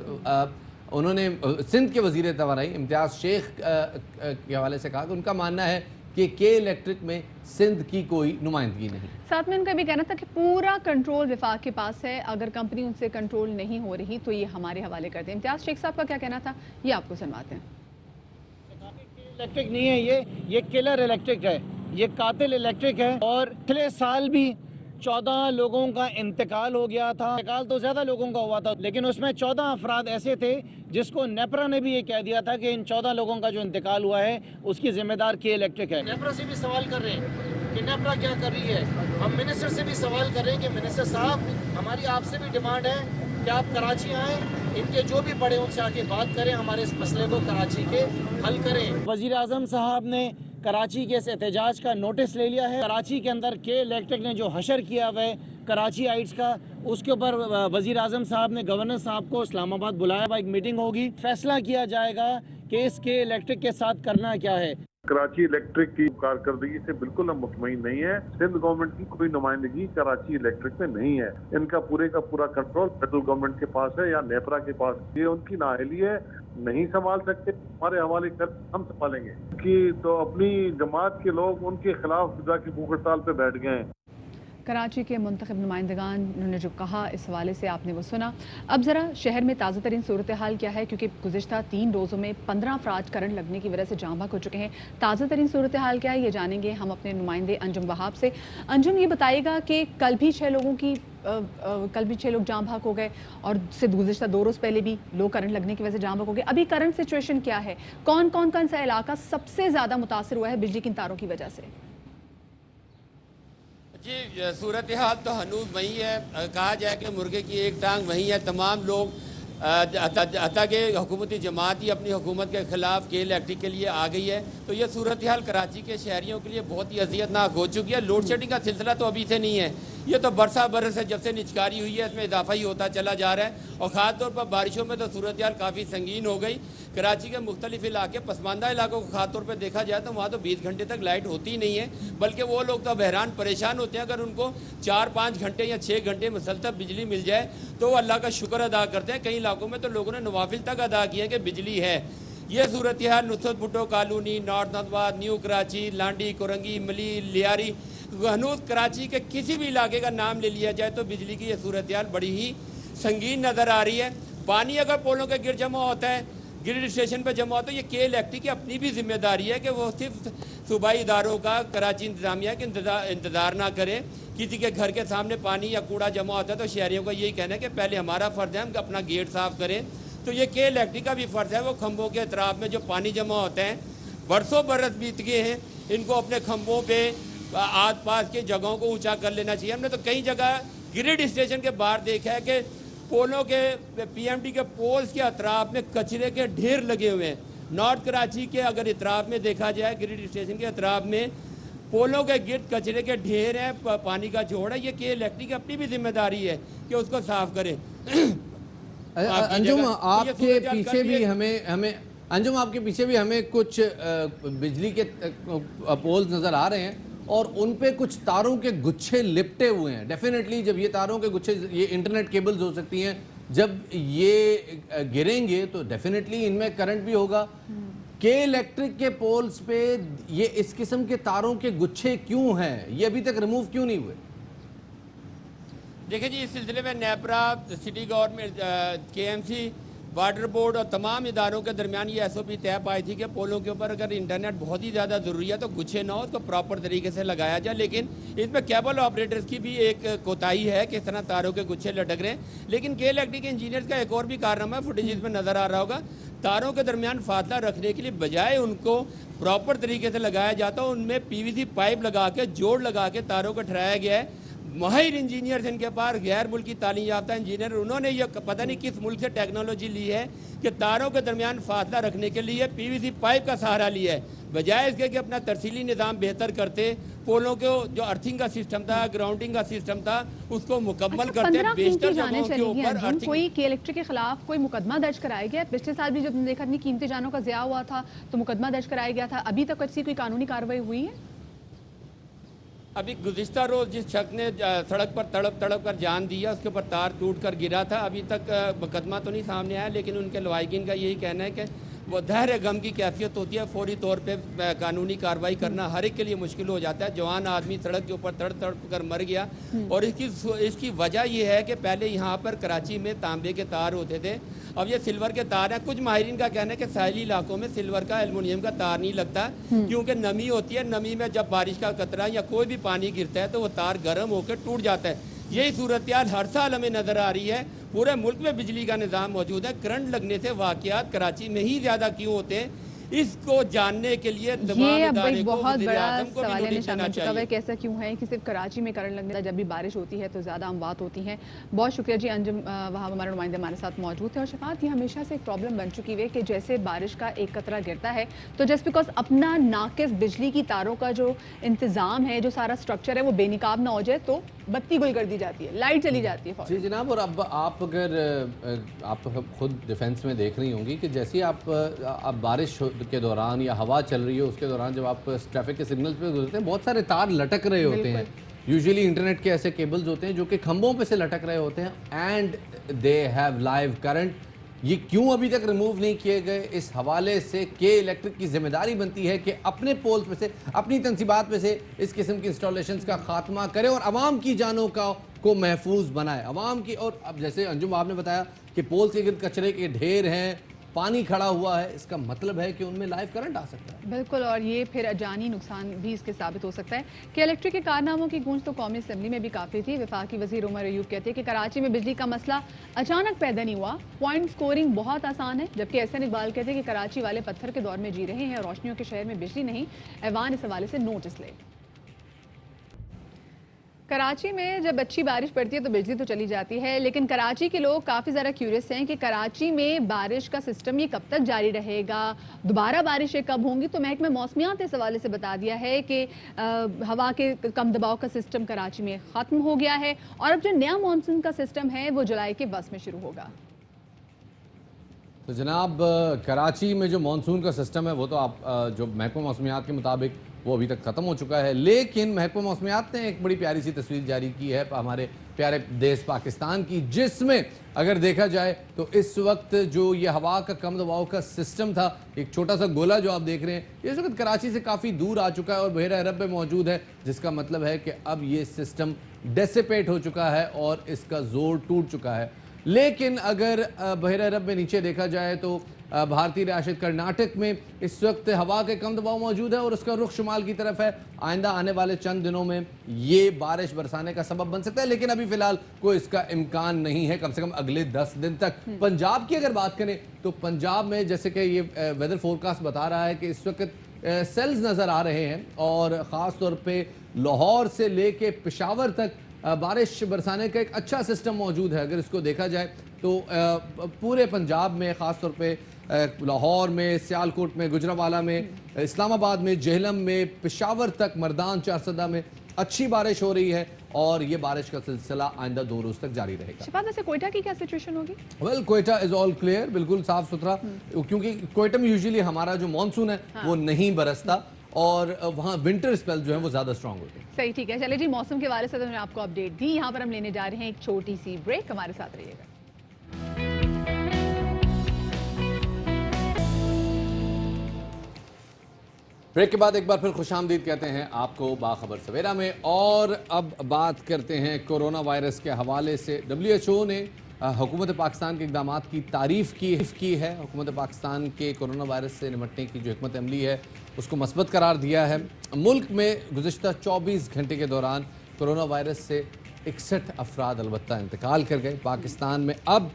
انہوں نے سندھ کے وزیر توانائی امتیاز شیخ کے حوالے سے کہا کہ ان کا ماننا ہے کہ الیکٹرک میں سندھ کی کوئی نمائندگی نہیں. ساتھ میں ان کا بھی کہنا تھا کہ پورا کنٹرول وفاق کے پاس ہے، اگر کمپنی ان سے کنٹرول نہیں ہو رہی تو یہ ہمارے حوالے کر دیں. امتیاز شیخ صاحب کا کیا کہنا تھا یہ آپ کو سنواتے ہیں. الیکٹرک نہیں ہے، یہ کلر الیکٹرک ہے، یہ قاتل الیکٹرک ہے. اور پچھلے سال بھی 14 لوگوں کا انتقال ہو گیا تھا. انتقال تو زیادہ لوگوں کا ہوا تھا، لیکن اس میں 14 افراد ایسے تھے جس کو نیپرا نے بھی یہ کہہ دیا تھا کہ ان 14 لوگوں کا جو انتقال ہوا ہے اس کی ذمہ دار کے الیکٹرک ہے. نیپرا سے بھی سوال کر رہے ہیں کہ نیپرا کیا کر رہی ہے. ہم منسٹر سے بھی سوال کر رہے ہیں کہ منسٹر صاحب ہماری آپ سے بھی ڈیمانڈ ہے کہ آپ کراچی آئیں، ان کے جو بھی بڑے ان سے آ کے بات کریں، ہمارے اس مسئلے کو کراچی کے حل کریں. وزیر اعظم صاحب نے کراچی کے اس احتجاج کا نوٹس لے لیا ہے. کراچی کے اندر کے الیکٹرک نے جو حشر کیا ہوا ہے کراچی ہائٹس کا، اس کے اوپر وزیر اعظم صاحب نے گورنر صاحب کو اسلام آباد بلایا. ایک میٹنگ ہوگی، فیصلہ کیا جائے گا کہ اس کے الیکٹرک کے ساتھ کرنا کیا ہے. کراچی الیکٹرک کی کارکردگی سے بالکل ہم مطمئن نہیں ہے. سندھ گورنمنٹ کی کوئی نمائندگی کراچی الیکٹرک میں نہیں ہے. ان کا پورے کا پورا کنٹرول فیڈرل گورنمنٹ کے پاس ہے یا نیپرا کے پاس. یہ ان کی نااہلی ہے، نہیں سنبھال سکتے، ہمارے حوالے کر ہم سنبھالیں گے. کہ تو اپنی جماعت کے لوگ ان کے خلاف جا کے بھوک ہڑتال پہ بیٹھ گئے ہیں. کراچی کے منتخب نمائندگان نے جو کہا اس حوالے سے آپ نے وہ سنا. اب ذرا شہر میں تازہ ترین صورتحال کیا ہے، کیونکہ گزشتہ 3 روزوں میں 15 افراد کرنٹ لگنے کی وجہ سے جاں بحق ہو چکے ہیں. تازہ ترین صورتحال کیا ہے یہ جانیں گے ہم اپنے نمائندے انجم وہاب سے. انجم، یہ بتائے گا کہ کل بھی 6 لوگ جاں بحق ہو گئے، اور سے گزشتہ 2 روز پہلے بھی لوگ کرنٹ لگنے کی وجہ سے جاں بحق ہو گئے. ابھی کرنٹ سچویشن کیا ہے؟ کون سا علاقہ سب سے زیادہ متاثر ہوا ہے بجلی کی تاروں کی وجہ سے؟ جی، صورتحال تو ہنوز وہی ہے. کہا جائے کہ مرغے کی ایک ٹانگ وہی ہے. تمام لوگ حتیٰ کہ حکومتی جماعت ہی اپنی حکومت کے خلاف کے الیکٹرک کے لیے آ گئی ہے. تو یہ صورتحال کراچی کے شہریوں کے لیے بہت ہی اذیت ناک ہو چکی ہے. لوڈ شیڈنگ کا سلسلہ تو ابھی سے نہیں ہے، یہ تو برس ہے جب سے نچکاری ہوئی ہے اس میں اضافہ ہی ہوتا چلا جا رہا ہے، اور خاص طور پر بارشوں میں تو صورتحال کافی سنگین ہو گئی۔ کراچی کے مختلف علاقے پسماندہ علاقوں کو خاص طور پہ دیکھا جائے تو وہاں تو 20 گھنٹے تک لائٹ ہوتی ہی نہیں ہے، بلکہ وہ لوگ تو بحران پریشان ہوتے ہیں اگر ان کو 4-5 گھنٹے یا 6 گھنٹے مسلسل بجلی مل جائے تو وہ اللہ کا شکر ادا کرتے ہیں۔ کئی علاقوں میں تو لوگوں نے نوافل تک ادا کیے کہ بجلی ہے۔ یہ صورتحال نصرت بھٹو کالونی، نارتھ نتھواد، نیو کراچی، لانڈی، کورنگی، ملی، لیاری، ہنوز کراچی کے کسی بھی علاقے کا نام لے لیا جائے تو بجلی کی یہ صورتحال بڑی ہی سنگین نظر آ رہی ہے۔ پانی اگر پولوں کے گرد جمع ہوتا ہے، گرڈ اسٹیشن پہ جمع ہوتا ہے، یہ کے الیکٹرک کی اپنی بھی ذمہ داری ہے کہ وہ صرف صوبائی اداروں کا، کراچی انتظامیہ کے انتظار نہ کرے۔ کسی کے گھر کے سامنے پانی یا کوڑا جمع ہوتا ہے تو شہریوں کا یہی کہنا ہے کہ پہلے ہمارا فرض ہے ہم اپنا گیٹ صاف کریں، تو یہ کے الیکٹرک کا بھی فرض ہے وہ کھمبوں کے اطراف میں جو پانی جمع ہوتے ہیں، برسوں برس بیت گئے ہیں، ان کو اپنے کھمبوں پہ آس پاس کی جگہوں کو اونچا کر لینا چاہیے۔ ہم نے تو کئی جگہ گریڈ اسٹیشن کے باہر دیکھا ہے کہ پولوں کے پی ایم ڈی کے پولز کے اطراف میں کچرے کے ڈھیر لگے ہوئے ہیں۔ نارتھ کراچی کے اگر اطراف میں دیکھا جائے گریڈ اسٹیشن کے اطراف میں پولوں کے گرد کچرے کے ڈھیر ہیں، پانی کا جوڑ ہے۔ یہ کہ الیکٹرک کی اپنی بھی ذمہ داری ہے کہ اس کو صاف کرے۔ انجم آپ کے پیچھے بھی ہمیں کچھ بجلی کے پولز نظر آ رہے ہیں اور ان پہ کچھ تاروں کے گچھے لپٹے ہوئے ہیں۔ ڈیفینیٹلی جب یہ تاروں کے گچھے، یہ انٹرنیٹ کیبلز ہو سکتی ہیں، جب یہ گریں گے تو ڈیفینیٹلی ان میں کرنٹ بھی ہوگا۔ کے الیکٹرک کے پولز پہ یہ اس قسم کے تاروں کے گچھے کیوں ہیں؟ یہ ابھی تک ریموو کیوں نہیں ہوئے؟ دیکھیں جی، اس سلسلے میں نیپرا، سٹی گورنمنٹ، کے ایم سی، وارڈر بورڈ اور تمام اداروں کے درمیان یہ ایس او پی طے پائی تھی کہ پولوں کے اوپر اگر انٹرنیٹ بہت ہی زیادہ ضروری ہے تو گچھے نہ ہو، اس کو پراپر طریقے سے لگایا جائے۔ لیکن اس میں کیبل آپریٹرز کی بھی ایک کوتاہی ہے کہ اس طرح تاروں کے گچھے لٹک رہے ہیں۔ لیکن کے الیکٹرک انجینئرز کا ایک اور بھی کارنامہ ہے، فوٹیجز میں نظر آ رہا ہوگا، تاروں کے درمیان فاصلہ رکھنے کے لیے بجائے ان کو پراپر طریقے سے لگایا جاتا ہے، ان میں پی وی سی پائپ لگا کے، جوڑ لگا کے تاروں کو ٹھہرایا گیا ہے۔ ماہر انجینئرز ان کے پاس، غیر ملکی تعلیم یافتہ انجینئر، انہوں نے یہ پتہ نہیں کس ملک سے ٹیکنالوجی لی ہے کہ تاروں کے درمیان فاصلہ رکھنے کے لیے پی وی سی پائپ کا سہارا لیا ہے، بجائے اس کے کہ اپنا ترسیلی نظام بہتر کرتے، پولوں کو جو ارتھنگ کا سسٹم تھا، گراؤنڈنگ کا سسٹم تھا، اس کو مکمل کرتے، بیشتر جگہوں کے اوپر ارتھنگ۔ کوئی کے الیکٹرک کے خلاف کوئی مقدمہ درج کرایا گیا؟ پچھلے سال بھی جب ہم نے دیکھا اتنی قیمتی جانوں کا ضیاع ہوا تھا تو مقدمہ درج کرایا گیا تھا، ابھی تک ایسی کوئی قانونی کارروائی ہوئی ہے؟ ابھی گزشتہ روز جس شخص نے سڑک پر تڑپ کر جان دیا، اس کے اوپر تار ٹوٹ کر گرا تھا، ابھی تک مقدمہ تو نہیں سامنے آیا، لیکن ان کے لواحقین کا یہی کہنا ہے کہ وہ دہر غم کی کیفیت ہوتی ہے، فوری طور پہ قانونی کارروائی کرنا ہر ایک کے لیے مشکل ہو جاتا ہے۔ جوان آدمی سڑک کے اوپر تڑپ کر مر گیا، اور اس کی وجہ یہ ہے کہ پہلے یہاں پر کراچی میں تانبے کے تار ہوتے تھے، اب یہ سلور کے تار ہیں۔ کچھ ماہرین کا کہنا ہے کہ ساحلی علاقوں میں سلور کا، ایلومینیم کا تار نہیں لگتا کیونکہ نمی ہوتی ہے، نمی میں جب بارش کا قطرہ یا کوئی بھی پانی گرتا ہے تو وہ تار گرم ہو کے ٹوٹ جاتا ہے۔ یہی صورتحال ہر سال ہمیں نظر آ رہی ہے۔ پورے ملک میں بجلی کا نظام موجود ہے، کرنٹ لگنے سے واقعات کراچی میں ہی زیادہ کیوں ہوتے ہیں، اس کو جاننے کے لیے تمام ادارے کو، وزیر اعظم کو بھی نوٹس دینا چاہیے۔ کیسا کیوں ہے کہ صرف کراچی میں کرنٹ لگنے جب بھی بارش ہوتی ہے تو زیادہ اموات ہوتی ہیں؟ بہت شکریہ جی انجم، وہاں ہمارے نمائندے ہمارے ساتھ موجود تھے۔ اور شفاعت، یہ ہمیشہ سے ایک پرابلم بن چکی ہے کہ جیسے بارش کا ایک قطرہ گرتا ہے تو جسٹ بیکاز اپنا ناقص بجلی کی تاروں کا جو انتظام ہے، جو سارا اسٹرکچر ہے وہ بے نقاب نہ ہو جائے تو بتی گل کر دی جاتی ہے، لائٹ چلی جاتی ہے۔ جی جناب، اور اب آپ اگر آپ خود ڈیفینس میں دیکھ رہی ہوں گی کہ جیسے آپ بارش کے دوران یا ہوا چل رہی ہے اس کے دوران جب آپ ٹریفک کے سگنلز پہ گزرتے ہیں، بہت سارے تار لٹک رہے ہوتے ہیں، یوزیلی انٹرنیٹ کے ایسے کیبلز ہوتے ہیں جو کہ کھمبوں پہ سے لٹک رہے ہوتے ہیں، and they have live current. یہ کیوں ابھی تک ریموو نہیں کیے گئے؟ اس حوالے سے کے الیکٹرک کی ذمہ داری بنتی ہے کہ اپنے پولز میں سے، اپنی تنصیبات میں سے اس قسم کی انسٹالیشنز کا خاتمہ کرے اور عوام کی جانوں کو محفوظ بنائے، عوام کی۔ اور اب جیسے انجم آپ نے بتایا کہ پولز کے گرد کچرے کے ڈھیر ہیں، پانی کھڑا ہوا ہے، اس کا مطلب ہے کہ ان میں لائیو کرنٹ آ سکتا ہے۔ بالکل، اور یہ پھر جانی نقصان بھی اس کے ثابت ہو سکتا ہے کہ الیکٹرک کے کارناموں کی گونج تو قومی اسمبلی میں بھی کافی تھی۔ وفاقی وزیر عمر ایوب کہتے ہیں کہ کراچی میں بجلی کا مسئلہ اچانک پیدا نہیں ہوا، پوائنٹ سکورنگ بہت آسان ہے، جبکہ احسن اقبال کہتے ہیں کہ کراچی والے پتھر کے دور میں جی رہے ہیں، روشنیوں کے شہر میں بجلی نہیں، ایوان اس حوالے سے نوٹس لے۔ कराची में जब अच्छी बारिश पड़ती है तो बिजली तो चली जाती है, लेकिन कराची के लोग काफ़ी ज़्यादा क्यूरियस हैं कि कराची में बारिश का सिस्टम ये कब तक जारी रहेगा, दोबारा बारिशें कब होंगी। तो महकमा मौसमियात इस हवाले से बता दिया है कि हवा के कम दबाव का सिस्टम कराची में ख़त्म हो गया है और अब जो नया मानसून का सिस्टम है वो जुलाई के वस्त में शुरू होगा। तो जनाब, कराची में जो मानसून का सिस्टम है वो तो आप जो महकमा मौसमियात के मुताबिक वो अभी तक ख़त्म हो चुका है, लेकिन महकमा मौसमियात ने एक बड़ी प्यारी सी तस्वीर जारी की है हमारे प्यारे देश पाकिस्तान की, जिसमें अगर देखा जाए तो इस वक्त जो ये हवा का कम दबाव का सिस्टम था, एक छोटा सा गोला जो आप देख रहे हैं, ये इस वक्त कराची से काफ़ी दूर आ चुका है और बहरा अरब में मौजूद है, जिसका मतलब है कि अब ये सिस्टम डेसिपेट हो चुका है और इसका जोर टूट चुका है। लेकिन अगर बहरा अरब में नीचे देखा जाए तो भारतीय रियासत कर्नाटक में इस वक्त हवा के कम दबाव मौजूद है और उसका रुख शुमाल की तरफ है। आइंदा आने वाले चंद दिनों में ये बारिश बरसाने का सबब बन सकता है, लेकिन अभी फिलहाल कोई इसका इम्कान नहीं है, कम से कम अगले 10 दिन तक। पंजाब की अगर बात करें तो पंजाब में जैसे कि ये वेदर फोरकास्ट बता रहा है कि इस वक्त सेल्स नज़र आ रहे हैं और ख़ास तौर पे लाहौर से लेके पेशावर तक बारिश बरसाने का एक अच्छा सिस्टम मौजूद है। अगर इसको देखा जाए तो पूरे पंजाब में ख़ास तौर पे लाहौर में, सियालकोट में, गुजरांवाला में, इस्लामाबाद में, जेहलम में, पेशावर तक, मर्दान, चारसदा में अच्छी बारिश हो रही है और ये बारिश का सिलसिला आइंदा 2 रोज़ तक जारी रहेगा। शिफात, वैसे कोयटा की क्या सिचुएशन होगी? Well, Quetta is all clear, बिल्कुल साफ़ सुथरा, क्योंकि कोयटा में यूजुअली हमारा जो मानसून है वो नहीं बरसता और वहाँ विंटर स्पेल जो है वो ज़्यादा स्ट्रॉन्ग होते हैं। सही, ठीक है। चलिए जी, मौसम के बारे से तो मैंने आपको अपडेट दी। यहाँ पर हम लेने जा रहे हैं एक छोटी सी ब्रेक, हमारे साथ रहिएगा। ब्रेक के बाद एक बार फिर खुशामदीद कहते हैं आपको बाखबर सवेरा में। और अब बात करते हैं कोरोना वायरस के हवाले से। WHO ने हुकूमत पाकिस्तान के इक़दामात की तारीफ़ की है। हुकूमत पाकिस्तान के कोरोना वायरस से निपटने की जो हिकमत अमली है उसको मस्बत करार दिया है। मुल्क में गुज़िश्ता 24 घंटे के दौरान कोरोना वायरस से 61 अफराद अलबत्ता इंतकाल कर गए। पाकिस्तान में अब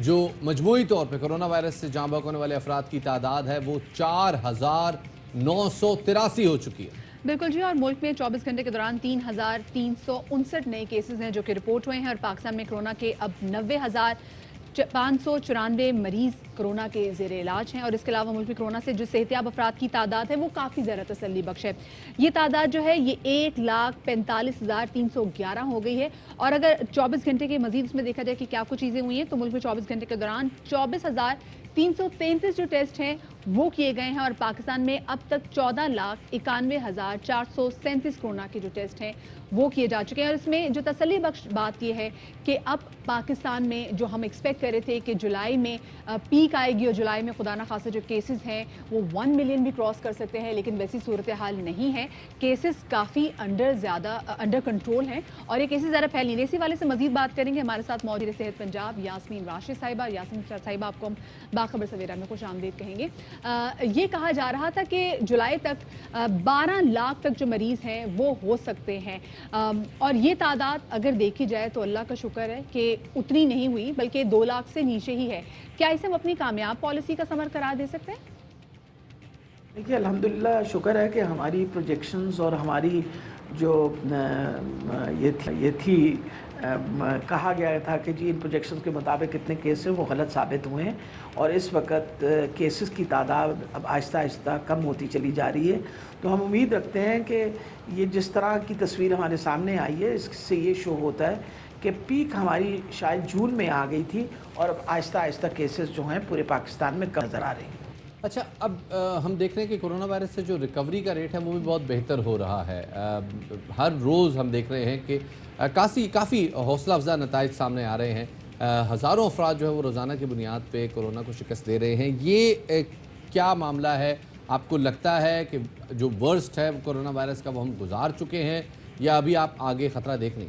जो मजमूई तौर पर कोरोना वायरस से जाँ बहक होने वाले अफराद की तादाद है वो 4,983 हो चुकी है। बिल्कुल जी, और मुल्क में 24 घंटे के दौरान 3,359 नए केसेस हैं जो कि रिपोर्ट हुए हैं और पाकिस्तान में कोरोना के अब 90,594 मरीज़ कोरोना के ज़ेर इलाज हैं। और इसके अलावा मुल्क में कोरोना से जो सेहतियाब अफराद की तादाद है वो काफ़ी ज़्यादा तसल्ली बख्श है। ये तादाद जो है ये 1,45,311 हो गई है। और अगर 24 घंटे के मजीद उसमें देखा जाए कि क्या कुछ चीज़ें हुई हैं तो मुल्क में 24 घंटे के दौरान 24,333 जो टेस्ट हैं वो किए गए हैं और पाकिस्तान में अब तक 14,91,437 कोरोना के जो टेस्ट हैं वो किए जा चुके हैं। और इसमें जो तसल्ली बख्श बात यह है कि अब पाकिस्तान में जो हम एक्सपेक्ट कर रहे थे कि जुलाई में पीक आएगी और जुलाई में खुदा न खासा जो केसेस हैं वो 1 मिलियन भी क्रॉस कर सकते हैं, लेकिन वैसी सूरत हाल नहीं है। केसेस काफ़ी अंडर कंट्रोल हैं और ये केसेस ज़्यादा फैल नहीं रहे। इसी वाले से मजीद बात करेंगे। हमारे साथ मौजूद सेहत पंजाब यास्मीन राशिद साहिबा। यास्मीन साहिबा, आपको हम बाखबर सवेरा में खुश आमदीद कहेंगे। ये कहा जा रहा था कि जुलाई तक 12 लाख तक जो मरीज़ हैं वो हो सकते हैं और ये तादाद अगर देखी जाए तो अल्लाह का शुक्र है कि उतनी नहीं हुई बल्कि 2 लाख से नीचे ही है। क्या इसे हम अपनी कामयाब पॉलिसी का समर करार दे सकते हैं? देखिए, अल्हम्दुलिल्लाह शुक्र है कि हमारी प्रोजेक्शंस और हमारी जो ये थी कहा गया था कि जी इन प्रोजेक्शंस के मुताबिक कितने केस हैं वो गलत साबित हुए हैं और इस वक्त केसेस की तादाद अब आहिस्ता आहिस्ता कम होती चली जा रही है। तो हम उम्मीद रखते हैं कि ये जिस तरह की तस्वीर हमारे सामने आई है इससे ये शो होता है कि पीक हमारी शायद जून में आ गई थी और अब आहिस्ता आहिस्ता केसेस जो हैं पूरे पाकिस्तान में कम नज़र आ रहे हैं। अच्छा, अब हम देख रहे हैं कि कोरोना वायरस से जो रिकवरी का रेट है वो भी बहुत बेहतर हो रहा है। हर रोज़ हम देख रहे हैं कि काफ़ी हौसला अफजा नताइज सामने आ रहे हैं। हज़ारों अफराद जो है वो रोज़ाना की बुनियाद पे कोरोना को शिकस्त दे रहे हैं। ये क्या मामला है? आपको लगता है कि जो वर्स्ट है कोरोना वायरस का वो हम गुजार चुके हैं या अभी आप आगे ख़तरा देख नहीं?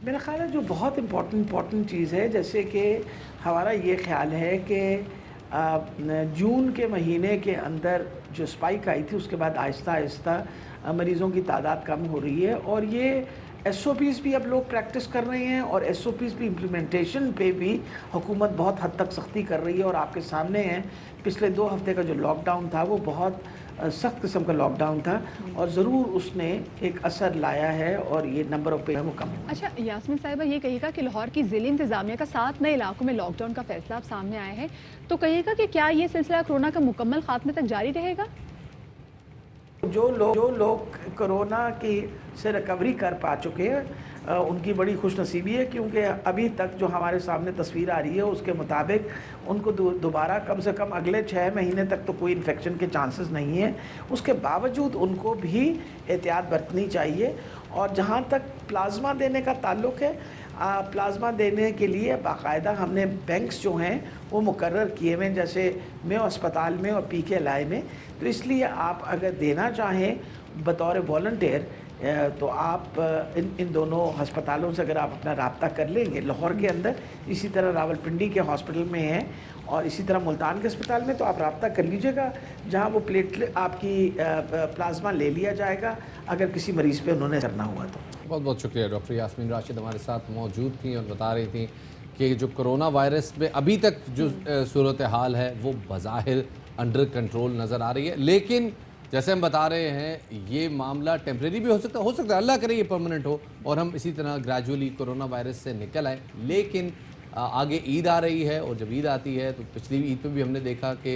मेरा ख्याल है जो बहुत इम्पॉर्टेंट चीज़ है, जैसे कि हमारा ये ख्याल है कि जून के महीने के अंदर जो स्पाइक आई थी उसके बाद आहिस्ता आहिस्ता मरीज़ों की तादाद कम हो रही है और ये SOPs भी अब लोग प्रैक्टिस कर रहे हैं और SOPs भी इम्प्लीमेंटेशन पे भी हुकूमत बहुत हद तक सख्ती कर रही है। और आपके सामने है पिछले 2 हफ्ते का जो लॉकडाउन था वो बहुत सख्त किस्म का लॉकडाउन था और ज़रूर उसने एक असर लाया है और ये नंबर ऑफ पेशेंट वो कम हुआ। अच्छा यास्मीन साहिबा, ये कहिएगा कि लाहौर की ज़िला इंतज़ामिया का 7 नए इलाकों में लॉकडाउन का फैसला अब सामने आया है, तो कहिएगा कि क्या ये सिलसिला कोरोना का मुकम्मल खात्मे तक जारी रहेगा? जो लोग कोरोना की से रिकवरी कर पा चुके हैं उनकी बड़ी खुशनसीबी है, क्योंकि अभी तक जो हमारे सामने तस्वीर आ रही है उसके मुताबिक उनको दोबारा कम से कम अगले 6 महीने तक तो कोई इन्फेक्शन के चांसेस नहीं है। उसके बावजूद उनको भी एहतियात बरतनी चाहिए। और जहाँ तक प्लाज्मा देने का ताल्लुक़ है, प्लाज्मा देने के लिए बाकायदा हमने बैंक्स जो हैं वो मुकर्रर किए हुए हैं, जैसे मेयो अस्पताल में और PKLI में। तो इसलिए आप अगर देना चाहें बतौर वॉलंटियर तो आप इन दोनों अस्पतालों से अगर आप अपना राब्ता कर लेंगे लाहौर के अंदर, इसी तरह रावलपिंडी के हॉस्पिटल में है और इसी तरह मुल्तान के अस्पताल में, तो आप राब्ता कर लीजिएगा जहां वो प्लेटलेट आपकी प्लाज्मा ले लिया जाएगा अगर किसी मरीज़ पे उन्होंने करना हुआ तो। बहुत बहुत शुक्रिया। डॉक्टर यास्मीन राशिद हमारे साथ मौजूद थी और बता रही थी कि जो कोरोना वायरस में अभी तक जो सूरत हाल है वो बज़ाहिर अंडर कंट्रोल नज़र आ रही है, लेकिन जैसे हम बता रहे हैं ये मामला टेम्प्रेरी भी हो सकता है, अल्लाह करे ये परमानेंट हो और हम इसी तरह ग्रेजुअली कोरोना वायरस से निकल आए। लेकिन आगे ईद आ रही है और जब ईद आती है तो पिछली ईद पे भी हमने देखा कि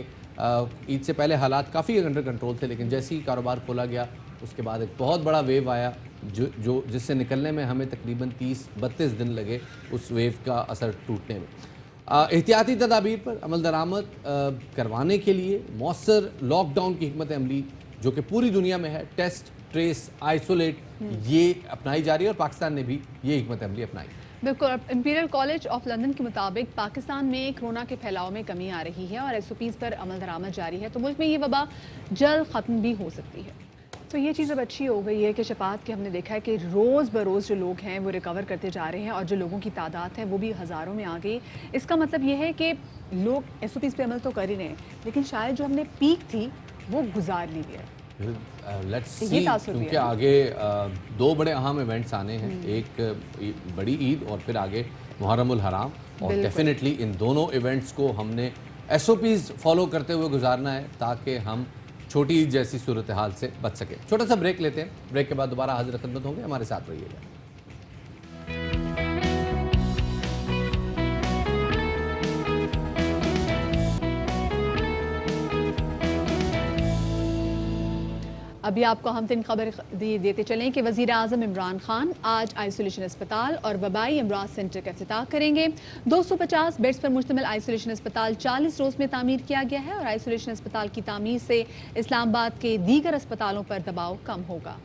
ईद से पहले हालात काफ़ी अंडर कंट्रोल थे, लेकिन जैसे ही कारोबार खोला गया उसके बाद एक बहुत बड़ा वेव आया जो जिससे निकलने में हमें तकरीबन 30-32 दिन लगे उस वेव का असर टूटने में। एहतियाती तदाबीर पर अमल दरामद करवाने के लिए मौसर लॉकडाउन की हिकमत अमली जो कि पूरी दुनिया में है, टेस्ट ट्रेस आइसोलेट, ये अपनाई जा रही है और पाकिस्तान ने भी ये हिकमत अमली अपनाई। बिल्कुल। इंपीरियल कॉलेज ऑफ लंदन के मुताबिक पाकिस्तान में कोरोना के फैलाव में कमी आ रही है और SOPs पर अमल दरामद जारी है, तो मुल्क में ये वबा जल्द ख़त्म भी हो सकती है। तो ये चीज़ अब अच्छी हो गई है कि शफात के हमने देखा है कि रोज़ बरोज़ जो लोग हैं वो रिकवर करते जा रहे हैं और जो लोगों की तादाद है वो भी हज़ारों में आ गई। इसका मतलब ये है कि लोग SOPs पे अमल तो कर ही रहे हैं, लेकिन शायद जो हमने पीक थी वो गुजार ली है। लेट्स सी, क्योंकि आगे 2 बड़े अहम इवेंट्स आने हैं, एक बड़ी ईद और फिर आगे मुहर्रमुल हराम, और डेफिनेटली इन दोनों इवेंट्स को हमने SOPs फॉलो करते हुए गुजारना है ताकि हम छोटी ईद जैसी सूरत हाल से बच सके। छोटा सा ब्रेक लेते हैं, ब्रेक के बाद दोबारा हाजिर खिदमत होंगे, हमारे साथ रहिएगा। अभी आपको हम 3 खबर देते चलें कि वज़ीर आज़म इमरान खान आज आइसोलेशन अस्पताल और वबाई अमराज सेंटर का इफ्तिताह करेंगे। 250 बेड्स पर मुश्तमिल आइसोलेशन अस्पताल 40 रोज़ में तामीर किया गया है और आइसोलेशन अस्पताल की तामीर से इस्लामाबाद के दीगर अस्पतालों पर दबाव कम होगा।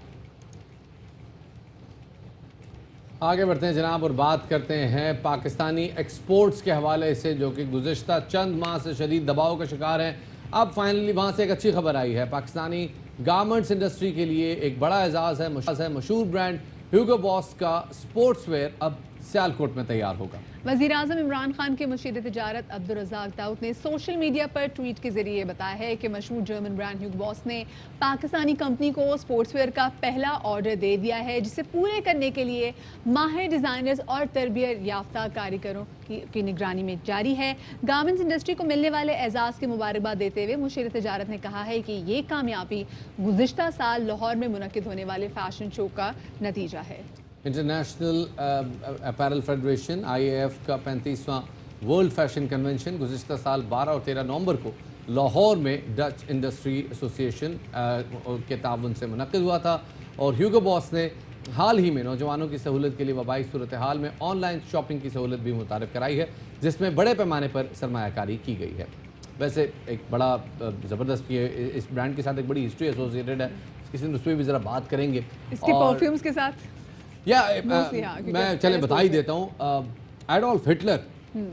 आगे बढ़ते हैं जनाब और बात करते हैं पाकिस्तानी एक्सपोर्ट्स के हवाले से, जो कि गुज़िश्ता चंद माह से शदीद दबाव का शिकार हैं। अब फाइनली वहाँ से एक अच्छी खबर आई है। पाकिस्तानी गारमेंट्स इंडस्ट्री के लिए एक बड़ा एजाज़ है। मशहूर ब्रांड ह्यूगो बॉस का स्पोर्ट्स वेयर अब सियालकोट में तैयार होगा। वज़ीर आज़म इमरान खान के मुशीर तिजारत अब्दुल रज़ाक दाऊद ने सोशल मीडिया पर ट्वीट के जरिए बताया है कि मशहूर जर्मन ब्रांड ह्यूगो बॉस ने पाकिस्तानी कंपनी को स्पोर्ट्स वेयर का पहला ऑर्डर दे दिया है, जिसे पूरे करने के लिए माहिर डिज़ाइनर्स और तरबियत याफ्ता कारीगरों की निगरानी में जारी है। गारमेंट्स इंडस्ट्री को मिलने वाले एजाज़ की मुबारकबाद देते हुए मुशीर तिजारत ने कहा है कि ये कामयाबी गुज़िश्ता साल लाहौर में मुनक्किद होने वाले फैशन शो का नतीजा है। इंटरनेशनल अपैरल फेडरेशन IAF का 35वां वर्ल्ड फैशन कन्वेंशन गुज़िश्ता साल 12 और 13 नवंबर को लाहौर में डच इंडस्ट्री एसोसिएशन के ताउन से मुनक्किद हुआ था और ह्यूगो बॉस ने हाल ही में नौजवानों की सहूलत के लिए वबाई सूरत हाल में ऑनलाइन शॉपिंग की सहूलत भी मुतारिफ कराई है, जिसमें बड़े पैमाने पर सरमायाकारी की गई है। वैसे एक बड़ा ज़बरदस्त इस ब्रांड के साथ एक बड़ी हिस्ट्री एसोसिएटेड है, किसी दिन उस पर भी ज़रा बात करेंगे। इसके परफ्यूम्स के साथ मैं चले बता ही देता हूँ। एडोल्फ हिटलर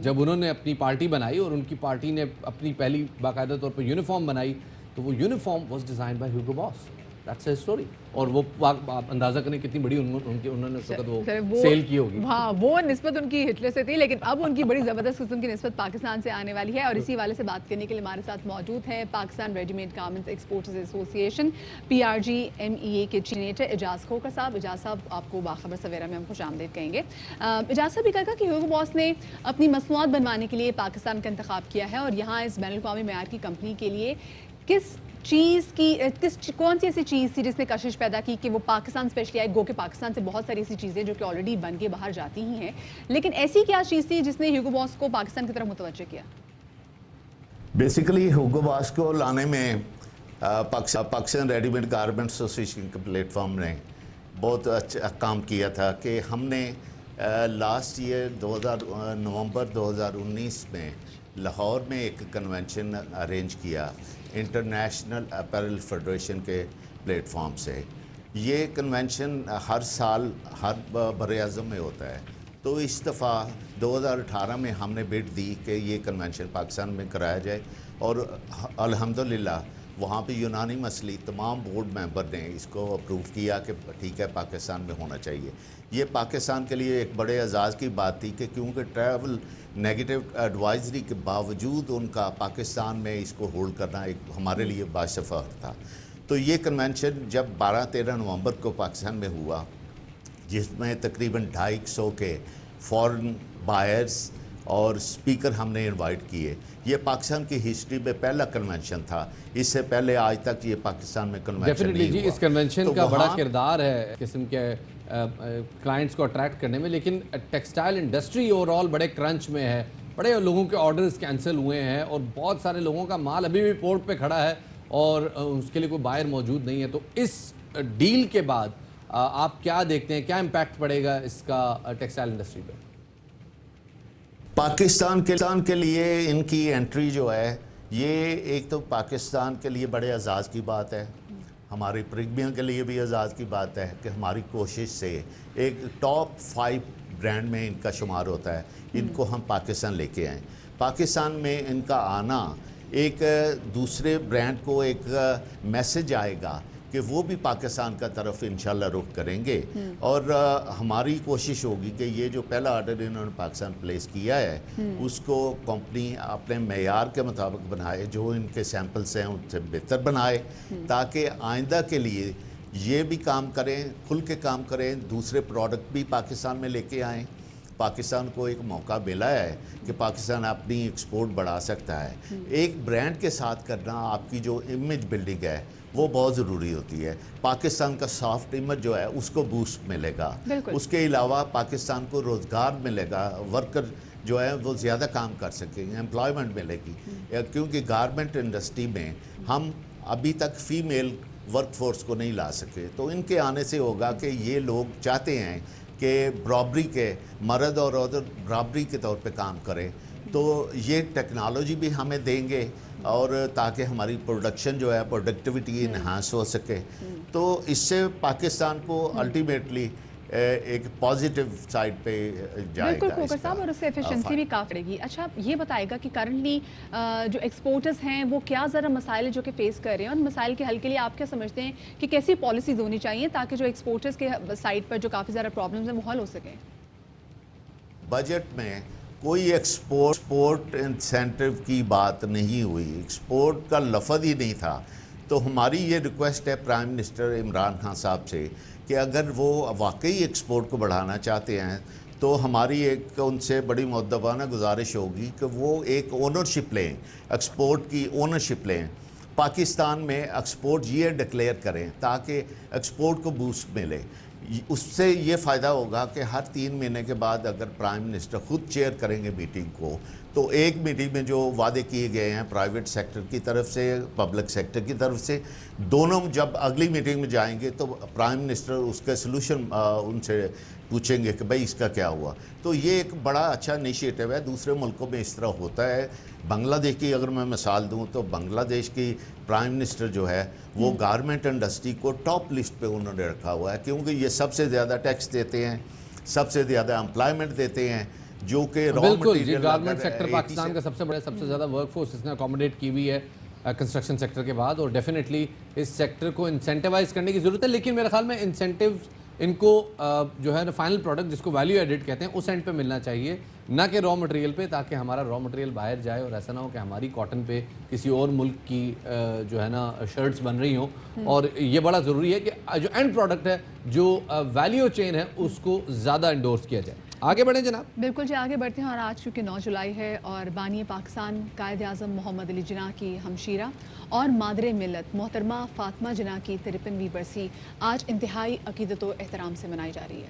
जब उन्होंने अपनी पार्टी बनाई और उनकी पार्टी ने अपनी पहली बाकायदा तौर पर यूनिफॉर्म बनाई, तो वो uniform was design by Hugo boss. That's a story. और वो आप अंदाज़ा करें कितनी बड़ी उन्होंने उस वक्त वो सेल की होगी। हाँ, वो निस्बत उनकी हिटलर से थी, लेकिन अब उनकी बड़ी ज़बरदस्त किस्म की निस्बत पाकिस्तान से आने वाली है। और इसी वाले से बात करने के लिए हमारे साथ मौजूद है Pakistan readymade garments exporters association PRG MEA के कोऑर्डिनेटर एजाज खोकर साहब। एजाज साहब, आपको बाखबर सवेरा में हम खुशामदीद कहेंगे। एजाज साहब, ये कहा कि ह्यूगो बॉस ने अपनी मसनूआत बनवाने के लिए पाकिस्तान का इंतखाब किया है और यहाँ इस बैनुल अक़वामी मेयार की कंपनी के लिए किस कौन सी ऐसी चीज़ थी जिसने कशिश पैदा की कि वो पाकिस्तान स्पेशली आए? गो के पाकिस्तान से बहुत सारी ऐसी चीज़ें जो कि ऑलरेडी बन के बाहर जाती ही हैं, लेकिन ऐसी क्या चीज़ थी जिसने ह्यूगो बॉस को पाकिस्तान की तरफ मुतवज्जह किया? बेसिकली ह्यूगो बॉस को लाने में पाकिस्तान रेडीमेड गारमेंट एसोसिएशन के प्लेटफॉर्म ने बहुत अच्छा काम किया था कि हमने लास्ट ईयर नवंबर 2019 में लाहौर में एक कन्वेंशन अरेंज किया इंटरनेशनल अपैरल फेडरेशन के प्लेटफॉर्म से। ये कन्वेंशन हर साल हर बर-ए-आज़म में होता है, तो इस दफ़ा 2018 में हमने बिड दी कि ये कन्वेंशन पाकिस्तान में कराया जाए और अल्हम्दुलिल्लाह वहाँ पे यूनानी मसली तमाम बोर्ड मेंबर ने इसको अप्रूव किया कि ठीक है पाकिस्तान में होना चाहिए। ये पाकिस्तान के लिए एक बड़े एजाज़ की बात थी कि क्योंकि ट्रैवल नेगेटिव एडवाइजरी के बावजूद उनका पाकिस्तान में इसको होल्ड करना एक हमारे लिए बाइस फ़ख्र था। तो ये कन्वेंशन जब 12-13 नवंबर को पाकिस्तान में हुआ, जिसमें तकरीबन 250 के फॉरेन बायर्स और स्पीकर हमने इनवाइट किए। ये पाकिस्तान की हिस्ट्री में पहला कन्वेंशन था, इससे पहले आज तक ये पाकिस्तान में कन्वेंशन नहीं हुआ। इस कन्वेंशन का बड़ा किरदार है किस्म के क्लाइंट्स को अट्रैक्ट करने में, लेकिन टेक्सटाइल इंडस्ट्री ओवरऑल बड़े क्रंच में है, बड़े लोगों के ऑर्डर्स कैंसिल हुए हैं और बहुत सारे लोगों का माल अभी भी पोर्ट पे खड़ा है और उसके लिए कोई बायर मौजूद नहीं है। तो इस डील के बाद आप क्या देखते हैं, क्या इम्पैक्ट पड़ेगा इसका टेक्सटाइल इंडस्ट्री पे? पाकिस्तान के लिए इनकी एंट्री जो है ये एक तो पाकिस्तान के लिए बड़े एजाज़ की बात है, हमारी प्रीमियम के लिए भी एजाज़ की बात है कि हमारी कोशिश से एक टॉप 5 ब्रांड में इनका शुमार होता है, इनको हम पाकिस्तान लेके आए। पाकिस्तान में इनका आना एक दूसरे ब्रांड को एक मैसेज आएगा कि वो भी पाकिस्तान का तरफ इंशाल्लाह रुख करेंगे और हमारी कोशिश होगी कि ये जो पहला ऑर्डर इन्होंने पाकिस्तान प्लेस किया है उसको कंपनी अपने मेयार के मुताबिक बनाए, जो इनके सैंपल्स हैं उनसे बेहतर बनाए, ताकि आइंदा के लिए ये भी काम करें, खुल के काम करें, दूसरे प्रोडक्ट भी पाकिस्तान में लेके आएँ। पाकिस्तान को एक मौका मिला है कि पाकिस्तान अपनी एक्सपोर्ट बढ़ा सकता है। एक ब्रांड के साथ करना आपकी जो इमेज बिल्डिंग है वो बहुत ज़रूरी होती है। पाकिस्तान का सॉफ्ट इमेज जो है उसको बूस्ट मिलेगा, उसके अलावा पाकिस्तान को रोज़गार मिलेगा, वर्कर जो है वो ज़्यादा काम कर सकेंगे, एम्प्लॉयमेंट मिलेगी, क्योंकि गारमेंट इंडस्ट्री में हम अभी तक फ़ीमेल वर्कफोर्स को नहीं ला सके। तो इनके आने से होगा कि ये लोग चाहते हैं कि बराबरी के मर्द और औरत बराबरी के तौर पे काम करें, तो ये टेक्नोलॉजी भी हमें देंगे और ताकि हमारी प्रोडक्शन जो है प्रोडक्टिविटी इन्हांस हो सके। तो इससे पाकिस्तान को अल्टीमेटली एक पॉजिटिव साइड पे जाएगा। बिल्कुल खोकर साहब, और उससे एफिशिएंसी भी काफ़ी रहेगी। अच्छा, ये बताएगा कि करंटली जो एक्सपोर्टर्स हैं वो क्या ज़रा मसाइल जो कि फेस कर रहे हैं, और मसाइल के हल के लिए आप क्या समझते हैं कि कैसी पॉलिसीज होनी चाहिए ताकि जो एक्सपोर्टर्स के साइड पर जो काफ़ी ज़्यादा प्रॉब्लम्स हैं वो हल हो सकें? बजट में कोई एक्सपोर्ट इंसेंटिव की बात नहीं हुई, एक्सपोर्ट का लफ्ज़ ही नहीं था। तो हमारी ये रिक्वेस्ट है प्राइम मिनिस्टर इमरान खान साहब से कि अगर वो वाकई एक्सपोर्ट को बढ़ाना चाहते हैं तो हमारी एक उनसे बड़ी मुद्दबाना गुजारिश होगी कि वो एक ओनरशिप लें, एक्सपोर्ट की ओनरशिप लें, पाकिस्तान में एक्सपोर्ट ये डिक्लेयर करें ताकि एक्सपोर्ट को बूस्ट मिले। उससे ये फ़ायदा होगा कि हर 3 महीने के बाद अगर प्राइम मिनिस्टर ख़ुद चेयर करेंगे मीटिंग को, तो एक मीटिंग में जो वादे किए गए हैं प्राइवेट सेक्टर की तरफ से, पब्लिक सेक्टर की तरफ से, दोनों जब अगली मीटिंग में जाएंगे तो प्राइम मिनिस्टर उसका सलूशन उनसे पूछेंगे कि भाई इसका क्या हुआ। तो ये एक बड़ा अच्छा इनिशिएटिव है, दूसरे मुल्कों में इस तरह होता है। बांग्लादेश की अगर मैं मिसाल दूं तो बांग्लादेश की प्राइम मिनिस्टर जो है वो गारमेंट इंडस्ट्री को टॉप लिस्ट पे उन्होंने रखा हुआ है, क्योंकि ये सबसे ज़्यादा टैक्स देते हैं, सबसे ज़्यादा एम्प्लॉयमेंट देते हैं, जो कि बिल्कुल जी, गारमेंट सेक्टर पाकिस्तान का सबसे ज़्यादा वर्कफोर्स इसने अकोमोडेट की हुई है कंस्ट्रक्शन सेक्टर के बाद, और डेफिनेटली इस सेक्टर को इंसेंटिवाइज करने की ज़रूरत है। लेकिन मेरे ख्याल में इंसेंटिव इनको जो है ना फाइनल प्रोडक्ट जिसको वैल्यू एडिड कहते हैं उस एंड पे मिलना चाहिए, ना कि रॉ मटेरियल पे, ताकि हमारा रॉ मटेरियल बाहर जाए और ऐसा ना हो कि हमारी कॉटन पे किसी और मुल्क की जो है ना शर्ट्स बन रही हों। और ये बड़ा ज़रूरी है कि जो एंड प्रोडक्ट है, जो वैल्यू चेन है, उसको ज़्यादा इंडोर्स किया जाए। आगे बढ़े जनाब। बिल्कुल जी, आगे बढ़ते हैं। और आज चूँकि 9 जुलाई है और बानी पाकिस्तान कायद आज़म मोहम्मद अली जिन्ना की हमशीरा और मादरे मिल्लत मोहतरमा फ़ातिमा जिन्ना की 53वीं बरसी आज इंतहाई अकीदत व एहतराम से मनाई जा रही है।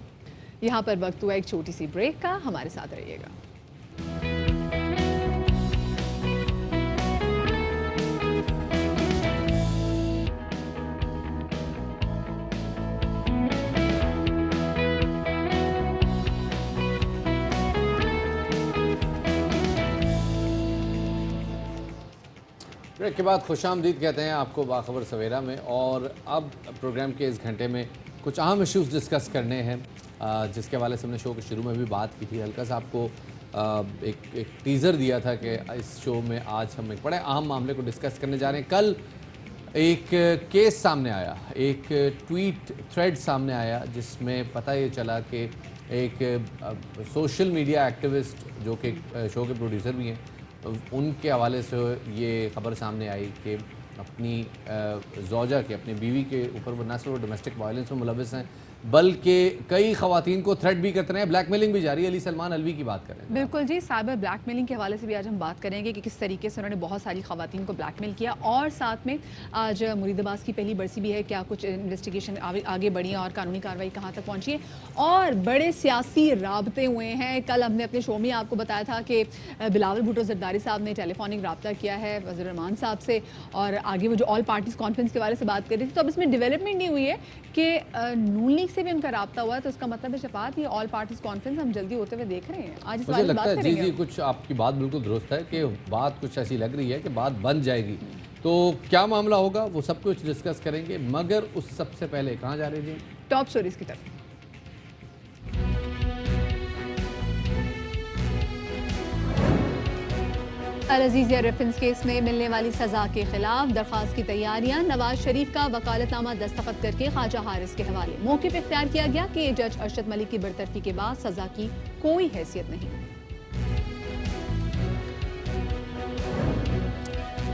यहाँ पर वक्त हुआ एक छोटी सी ब्रेक का, हमारे साथ रहिएगा। ब्रेक के बाद खुशामदीद कहते हैं आपको बाखबर सवेरा में। और अब प्रोग्राम के इस घंटे में कुछ अहम इश्यूज़ डिस्कस करने हैं, जिसके हवाले से हमने शो के शुरू में भी बात की थी। हल्का सा आपको एक टीज़र दिया था कि इस शो में आज हम एक बड़े अहम मामले को डिस्कस करने जा रहे हैं। कल एक केस सामने आया, एक ट्वीट थ्रेड सामने आया, जिसमें पता ये चला कि एक सोशल मीडिया एक्टिविस्ट जो कि शो के प्रोड्यूसर भी हैं, उनके हवाले से ये खबर सामने आई कि अपनी ज़ौजा के, अपनी बीवी के ऊपर वो न सिर्फ डोमेस्टिक वायलेंस में मुलविस हैं बल्कि कई ख़वातीन को थ्रेट भी करते हैं, ब्लैकमेलिंग भी जारी है। अली सलमान अलवी की बात करें। बिल्कुल जी, साइबर ब्लैकमेलिंग के हवाले से भी आज हम बात करेंगे कि किस तरीके से उन्होंने बहुत सारी ख़वातीन को ब्लैकमेल किया। और साथ में आज मुरीदाबाद की पहली बरसी भी है, क्या कुछ इन्वेस्टिगेशन आगे बढ़ी है और कानूनी कार्रवाई कहाँ तक पहुँची है। और बड़े सियासी राबते हुए हैं। कल हमने अपने शो में आपको बताया था कि बिलावल भुट्टो जरदारी साहब ने टेलीफोनिक रब्ता किया है वज़ीर रहमान साहब से, और आगे वो जो ऑल पार्टीज़ कॉन्फ्रेंस के बारे से बात कर रही थी। तो अब इसमें डेवलपमेंट नहीं हुई है कि नून लीग से भी उनका रब्ता हुआ है, तो इसका मतलब है शफात ये ऑल पार्टीज कॉन्फ्रेंस हम जल्दी होते हुए देख रहे हैं। आज इस मुझे बारे में लगता बात है जी करेंगे। कुछ आपकी बात बिल्कुल दुरुस्त है कि बात कुछ ऐसी लग रही है कि बात बन जाएगी। तो क्या मामला होगा वो सब कुछ डिस्कस करेंगे, मगर उस सबसे पहले कहाँ जा रहे हैं? टॉप स्टोरीज की तरफ। अल अजीज़िया रेफरेंस केस में मिलने वाली सजा के खिलाफ दरख्वास्त की तैयारियां। नवाज शरीफ का वकालतनामा दस्तखत करके ख्वाजा हारिस के हवाले। मौक़िफ़ इख्तियार किया गया कि जज अरशद मलिक की बरतरफी के बाद सजा की कोई हैसियत नहीं।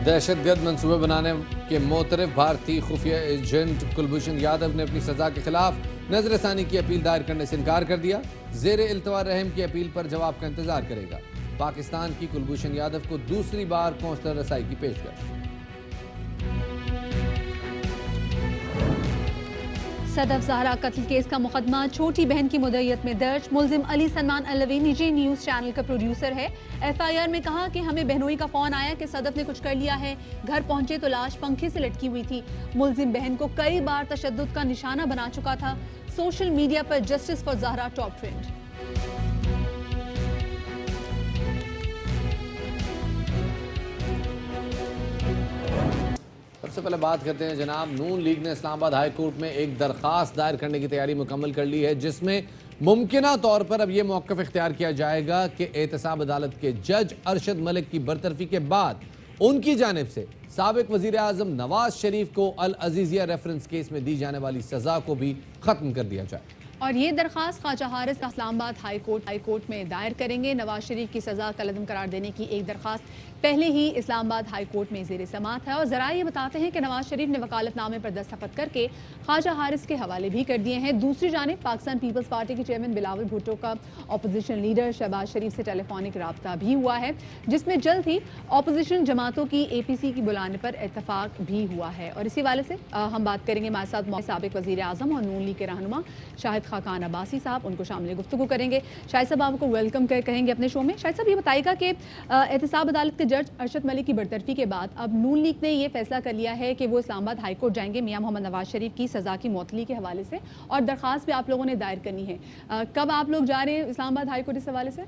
दहशतगर्द मंसूबे बनाने के मोतरफ भारतीय खुफिया एजेंट कुलभूषण यादव ने अपनी सजा के खिलाफ नजरसानी की अपील दायर करने से इनकार कर दिया। ज़ेर इल्तवा रहम की अपील पर जवाब का इंतजार करेगा। पाकिस्तान की कुलभूषण यादव को दूसरी बार कौंसलर रसाई की पेशकश। सदफ ज़हरा कत्ल केस का मुकदमा छोटी बहन की मुद्दत में दर्ज। मुलजिम अली सलमान अलवी निजी न्यूज़ चैनल का प्रोड्यूसर है। FIR में कहा कि हमें बहनोई का फ़ोन आया कि सदफ ने कुछ कर लिया है। घर पहुंचे तो लाश पंखे से लटकी हुई थी। मुलजिम बहन को कई बार तशद्दुद का निशाना बना चुका था। सोशल मीडिया पर justice for Zahra top trend. सबसे पहले बात करते हैं जनाब, नून लीग ने इस्लामाबाद हाई कोर्ट में एक दरख्वास्त दायर करने की तैयारी मुकम्मल कर ली है, जिसमें मुमकिना तौर पर अब यह मौक़िफ़ इख्तियार किया जाएगा कि एहतसाब अदालत के जज अरशद मलिक की बरतरफी के बाद उनकी जानिब से साबिक़ वज़ीर आज़म नवाज शरीफ को अल अजीज़िया रेफरेंस केस में दी जाने वाली सज़ा को भी ख़त्म कर दिया जाए। और ये दरख्वास्त ख्वाजा हारिस इस्लामाबाद हाई कोर्ट में दायर करेंगे। नवाज शरीफ की सज़ा कलअदम करार देने की एक दरख्वास्त पहले ही इस्लामाबाद हाई कोर्ट में ज़ेर समात है। और ज़रा ये बताते हैं कि नवाज शरीफ ने वकालतनामे पर दस्तखत करके ख्वाजा हारिस के हवाले भी कर दिए हैं। दूसरी जानिब पाकिस्तान पीपल्स पार्टी के चेयरमैन बिलावल भुट्टो का अपोजिशन लीडर शहबाज शरीफ से टेलीफोनिक रब्ता भी हुआ है, जिसमें जल्द ही अपोजिशन जमातों की APC की बुलाने पर इत्तफाक भी हुआ है। और इसी वाले से हम बात करेंगे हमारे साथ साबिक़ वज़ीर आज़म और नून लीग के रहनुमा शाहिद खाकान अब्बासी साहब, उनको शामिल गुफ्तगू करेंगे। शाहिद साहब आपको वेलकम कहेंगे अपने शो में। शाहिद साहब ये बताइएगा कि एहतसाब अदालत के जज अरशद मलिक की बरतरफी के बाद अब नून लीग ने ये फैसला कर लिया है कि वो इस्लामाबाद हाई कोर्ट जाएंगे मियां मोहम्मद नवाज शरीफ की सज़ा की मुअत्तली के हवाले से, और दरख्वास्त भी आप लोगों ने दायर करनी है। कब आप लोग जा रहे हैं इस्लामाबाद हाई कोर्ट इस हवाले से?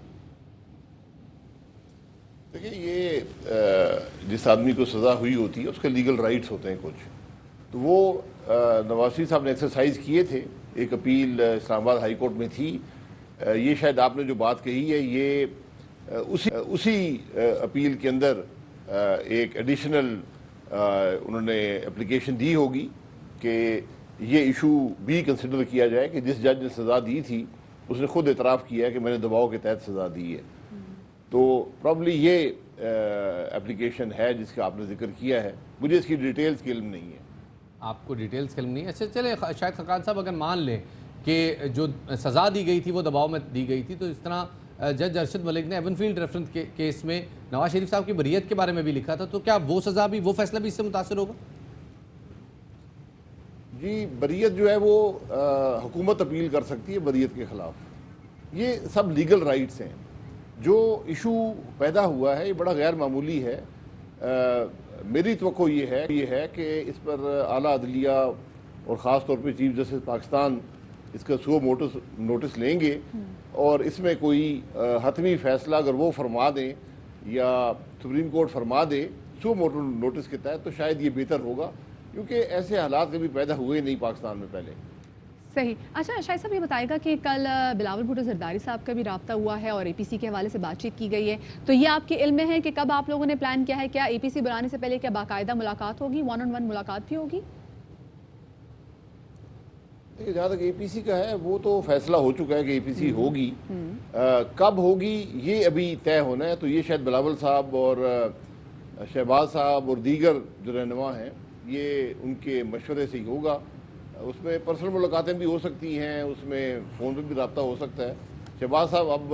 देखिए, ये जिस आदमी को सज़ा हुई होती है उसके लीगल राइट्स होते हैं कुछ, तो वो नवाज शरीफ साहब ने एक्सरसाइज किए थे। एक अपील इस्लामाबाद हाई कोर्ट में थी। ये शायद आपने जो बात कही है ये उसी अपील के अंदर एक एडिशनल उन्होंने एप्लीकेशन दी होगी कि ये इशू भी कंसिडर किया जाए कि जिस जज ने सज़ा दी थी उसने खुद एतराफ़ किया है कि मैंने दबाव के तहत सज़ा दी है। तो प्रॉब्ली ये एप्लीकेशन है जिसका आपने जिक्र किया है। मुझे इसकी डिटेल्स की इल्म नहीं है। आपको डिटेल्स की इल्म नहीं है? अच्छा चले, शायद खाकान साहब अगर मान लें کہ جو سزا دی گئی تھی وہ دباؤ میں دی گئی تھی، تو اس طرح جج ارشد ملک نے ایون فیلڈ ریفرنس کیس میں نواز شریف صاحب کی بریت کے بارے میں بھی لکھا تھا، تو کیا وہ سزا بھی، وہ فیصلہ بھی اس سے متاثر ہوگا؟ جی بریت جو ہے وہ حکومت اپیل کر سکتی ہے بریت کے خلاف، یہ سب لیگل رائٹس ہیں۔ جو ایشو پیدا ہوا ہے یہ بڑا غیر معمولی ہے، میری توقع یہ ہے کہ اس پر اعلیٰ عدلیہ اور خاص طور پہ چیف جسٹس پاکستان اس کا سو نوٹس لیں گے، اور اس میں کوئی حتمی فیصلہ اگر وہ فرما دیں یا سپریم کورٹ فرما دے سو نوٹس کے تحت، تو شاید یہ بہتر ہوگا، کیونکہ ایسے حالات کبھی پیدا ہوئے نہیں پاکستان میں پہلے۔ صحیح۔ اچھا شاہد صاحب یہ بتائے گا کہ کل بلاول بھٹو زرداری صاحب کا بھی رابطہ ہوا ہے اور اے پی سی کے حوالے سے بات چیت کی گئی ہے، تو یہ آپ کے علم میں ہے کہ کب آپ لوگوں نے پلان کیا ہے، کیا اے پی سی بلانے سے پہلے کیا باقاعدہ ملاقات ہوگی، 1-on-1 ملاقات بھی ہوگی؟ دیکھیں جہاں تک اے پی سی کا ہے وہ تو فیصلہ ہو چکا ہے کہ اے پی سی ہوگی، کب ہوگی یہ ابھی طے ہونا ہے، تو یہ شاید بلاول صاحب اور شہباز صاحب اور دیگر جو رہنما ہیں یہ ان کے مشورے سے ہی ہوگا۔ اس میں پرسنل ملاقاتیں بھی ہو سکتی ہیں، اس میں فون پہ بھی رابطہ ہو سکتا ہے۔ شہباز صاحب اب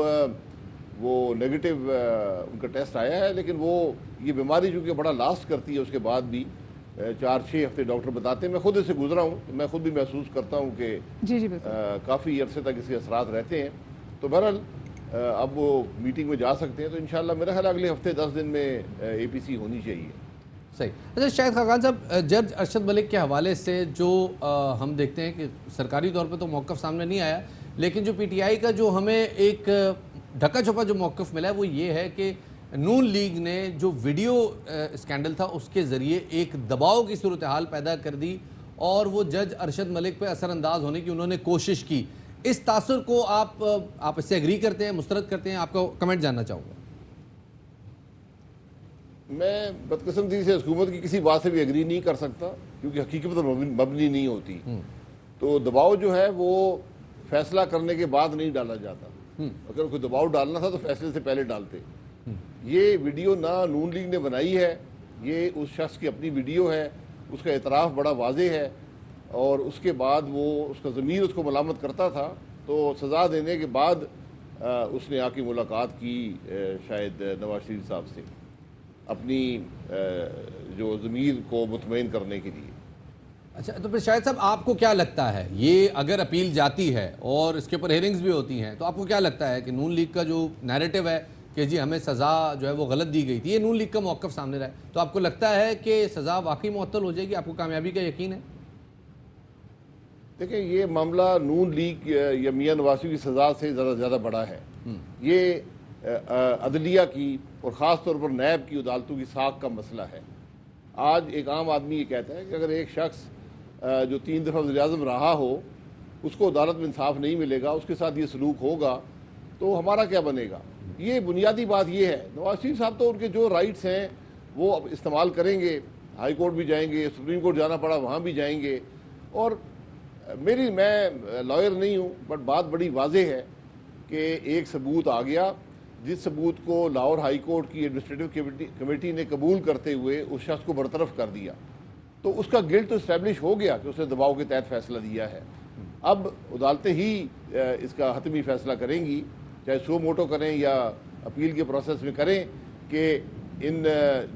وہ نیگیٹو ان کا ٹیسٹ آیا ہے، لیکن وہ یہ بیماری چونکہ بڑا لاسٹ کرتی ہے، اس کے بعد بھی 4-6 ہفتے ڈاکٹر بتاتے ہیں، میں خود اس سے گزرا ہوں، میں خود بھی محسوس کرتا ہوں کہ کافی عرصے تک اس کے اثرات رہتے ہیں، تو بہرحال اب وہ میٹنگ میں جا سکتے ہیں، تو انشاءاللہ میرا خیال اگلے ہفتے 10 دن میں اے پی سی ہونی چاہیے۔ صحیح۔ اچھا شاہد خاقان صاحب، جج ارشد ملک کے حوالے سے جو ہم دیکھتے ہیں کہ سرکاری طور پہ تو موقف سامنے نہیں آیا، لیکن جو پی ٹی آئی کا جو ہمیں ایک ڈھکا چھپا جو موقف ملا ہے وہ یہ ہے کہ نون لیگ نے جو ویڈیو اسکینڈل تھا اس کے ذریعے ایک دباؤ کی صورتحال پیدا کر دی اور وہ جج ارشد ملک پہ اثر انداز ہونے کی انہوں نے کوشش کی۔ اس تاثر کو آپ اس سے ایگری کرتے ہیں، مسترد کرتے ہیں؟ آپ کا کمنٹ جاننا چاہوں گا۔ میں بدقسمتی سے حکومت کی کسی بات سے بھی ایگری نہیں کر سکتا، کیونکہ حقیقت پر مبنی نہیں ہوتی، تو دباؤ جو ہے وہ فیصلہ کرنے کے بعد نہیں ڈالا جاتا، اگر کوئی دباؤ ڈالنا تھا تو فیصلے سے پہلے ڈالتے۔ یہ ویڈیو نہ نون لیگ نے بنائی ہے، یہ اس شخص کی اپنی ویڈیو ہے، اس کا اعتراف بڑا واضح ہے، اور اس کے بعد وہ اس کا ضمیر اس کو ملامت کرتا تھا، تو سزا دینے کے بعد اس نے آ کے ملاقات کی شاید نواز شریف صاحب سے، اپنی جو ضمیر کو مطمئن کرنے کے لیے۔ اچھا تو پھر شاہد صاحب آپ کو کیا لگتا ہے، یہ اگر اپیل جاتی ہے اور اس کے اوپر ہیرنگز بھی ہوتی ہیں، تو آپ کو کیا لگتا ہے کہ نون لیگ کا جو نیریٹو ہے کہ جی ہمیں سزا جو ہے وہ غلط دی گئی تھی، یہ نون لیگ کا موقف سامنے رہا ہے، تو آپ کو لگتا ہے کہ سزا واقعی معطل ہو جائے گی؟ آپ کو کامیابی کا یقین ہے؟ دیکھیں یہ معاملہ نون لیگ یا میاں نواز شریف کی سزا سے زیادہ بڑا ہے، یہ عدلیہ کی اور خاص طور پر نیب کی عدالتوں کی ساکھ کا مسئلہ ہے۔ آج ایک عام آدمی یہ کہتا ہے کہ اگر ایک شخص جو 3 دفعہ وزیر اعظم رہا ہو اس کو عدالت میں انصاف نہیں ملے گا، اس کے ساتھ یہ سلوک ہوگا، تو ہمارا کیا بنے گا؟ یہ بنیادی بات یہ ہے۔ نواز شریف صاحب تو ان کے جو رائٹس ہیں وہ اب استعمال کریں گے، ہائی کورٹ بھی جائیں گے، سپریم کورٹ جانا پڑا وہاں بھی جائیں گے، اور میں لائر نہیں ہوں، بٹ بات بڑی واضح ہے کہ ایک ثبوت آ گیا، جس ثبوت کو لاہور ہائی کورٹ کی ایڈمنسٹریٹو کمیٹی نے قبول کرتے ہوئے اس شخص کو برطرف کر دیا، تو اس کا گلٹ تو اسٹیبلش ہو گیا کہ اس نے دباؤ کے تحت فیصلہ دیا ہے۔ اب عدالتیں ہی اس کا حتمی فیصلہ کریں گی، چاہے سو موٹو کریں یا اپیل کے پروسیس میں کریں، کہ ان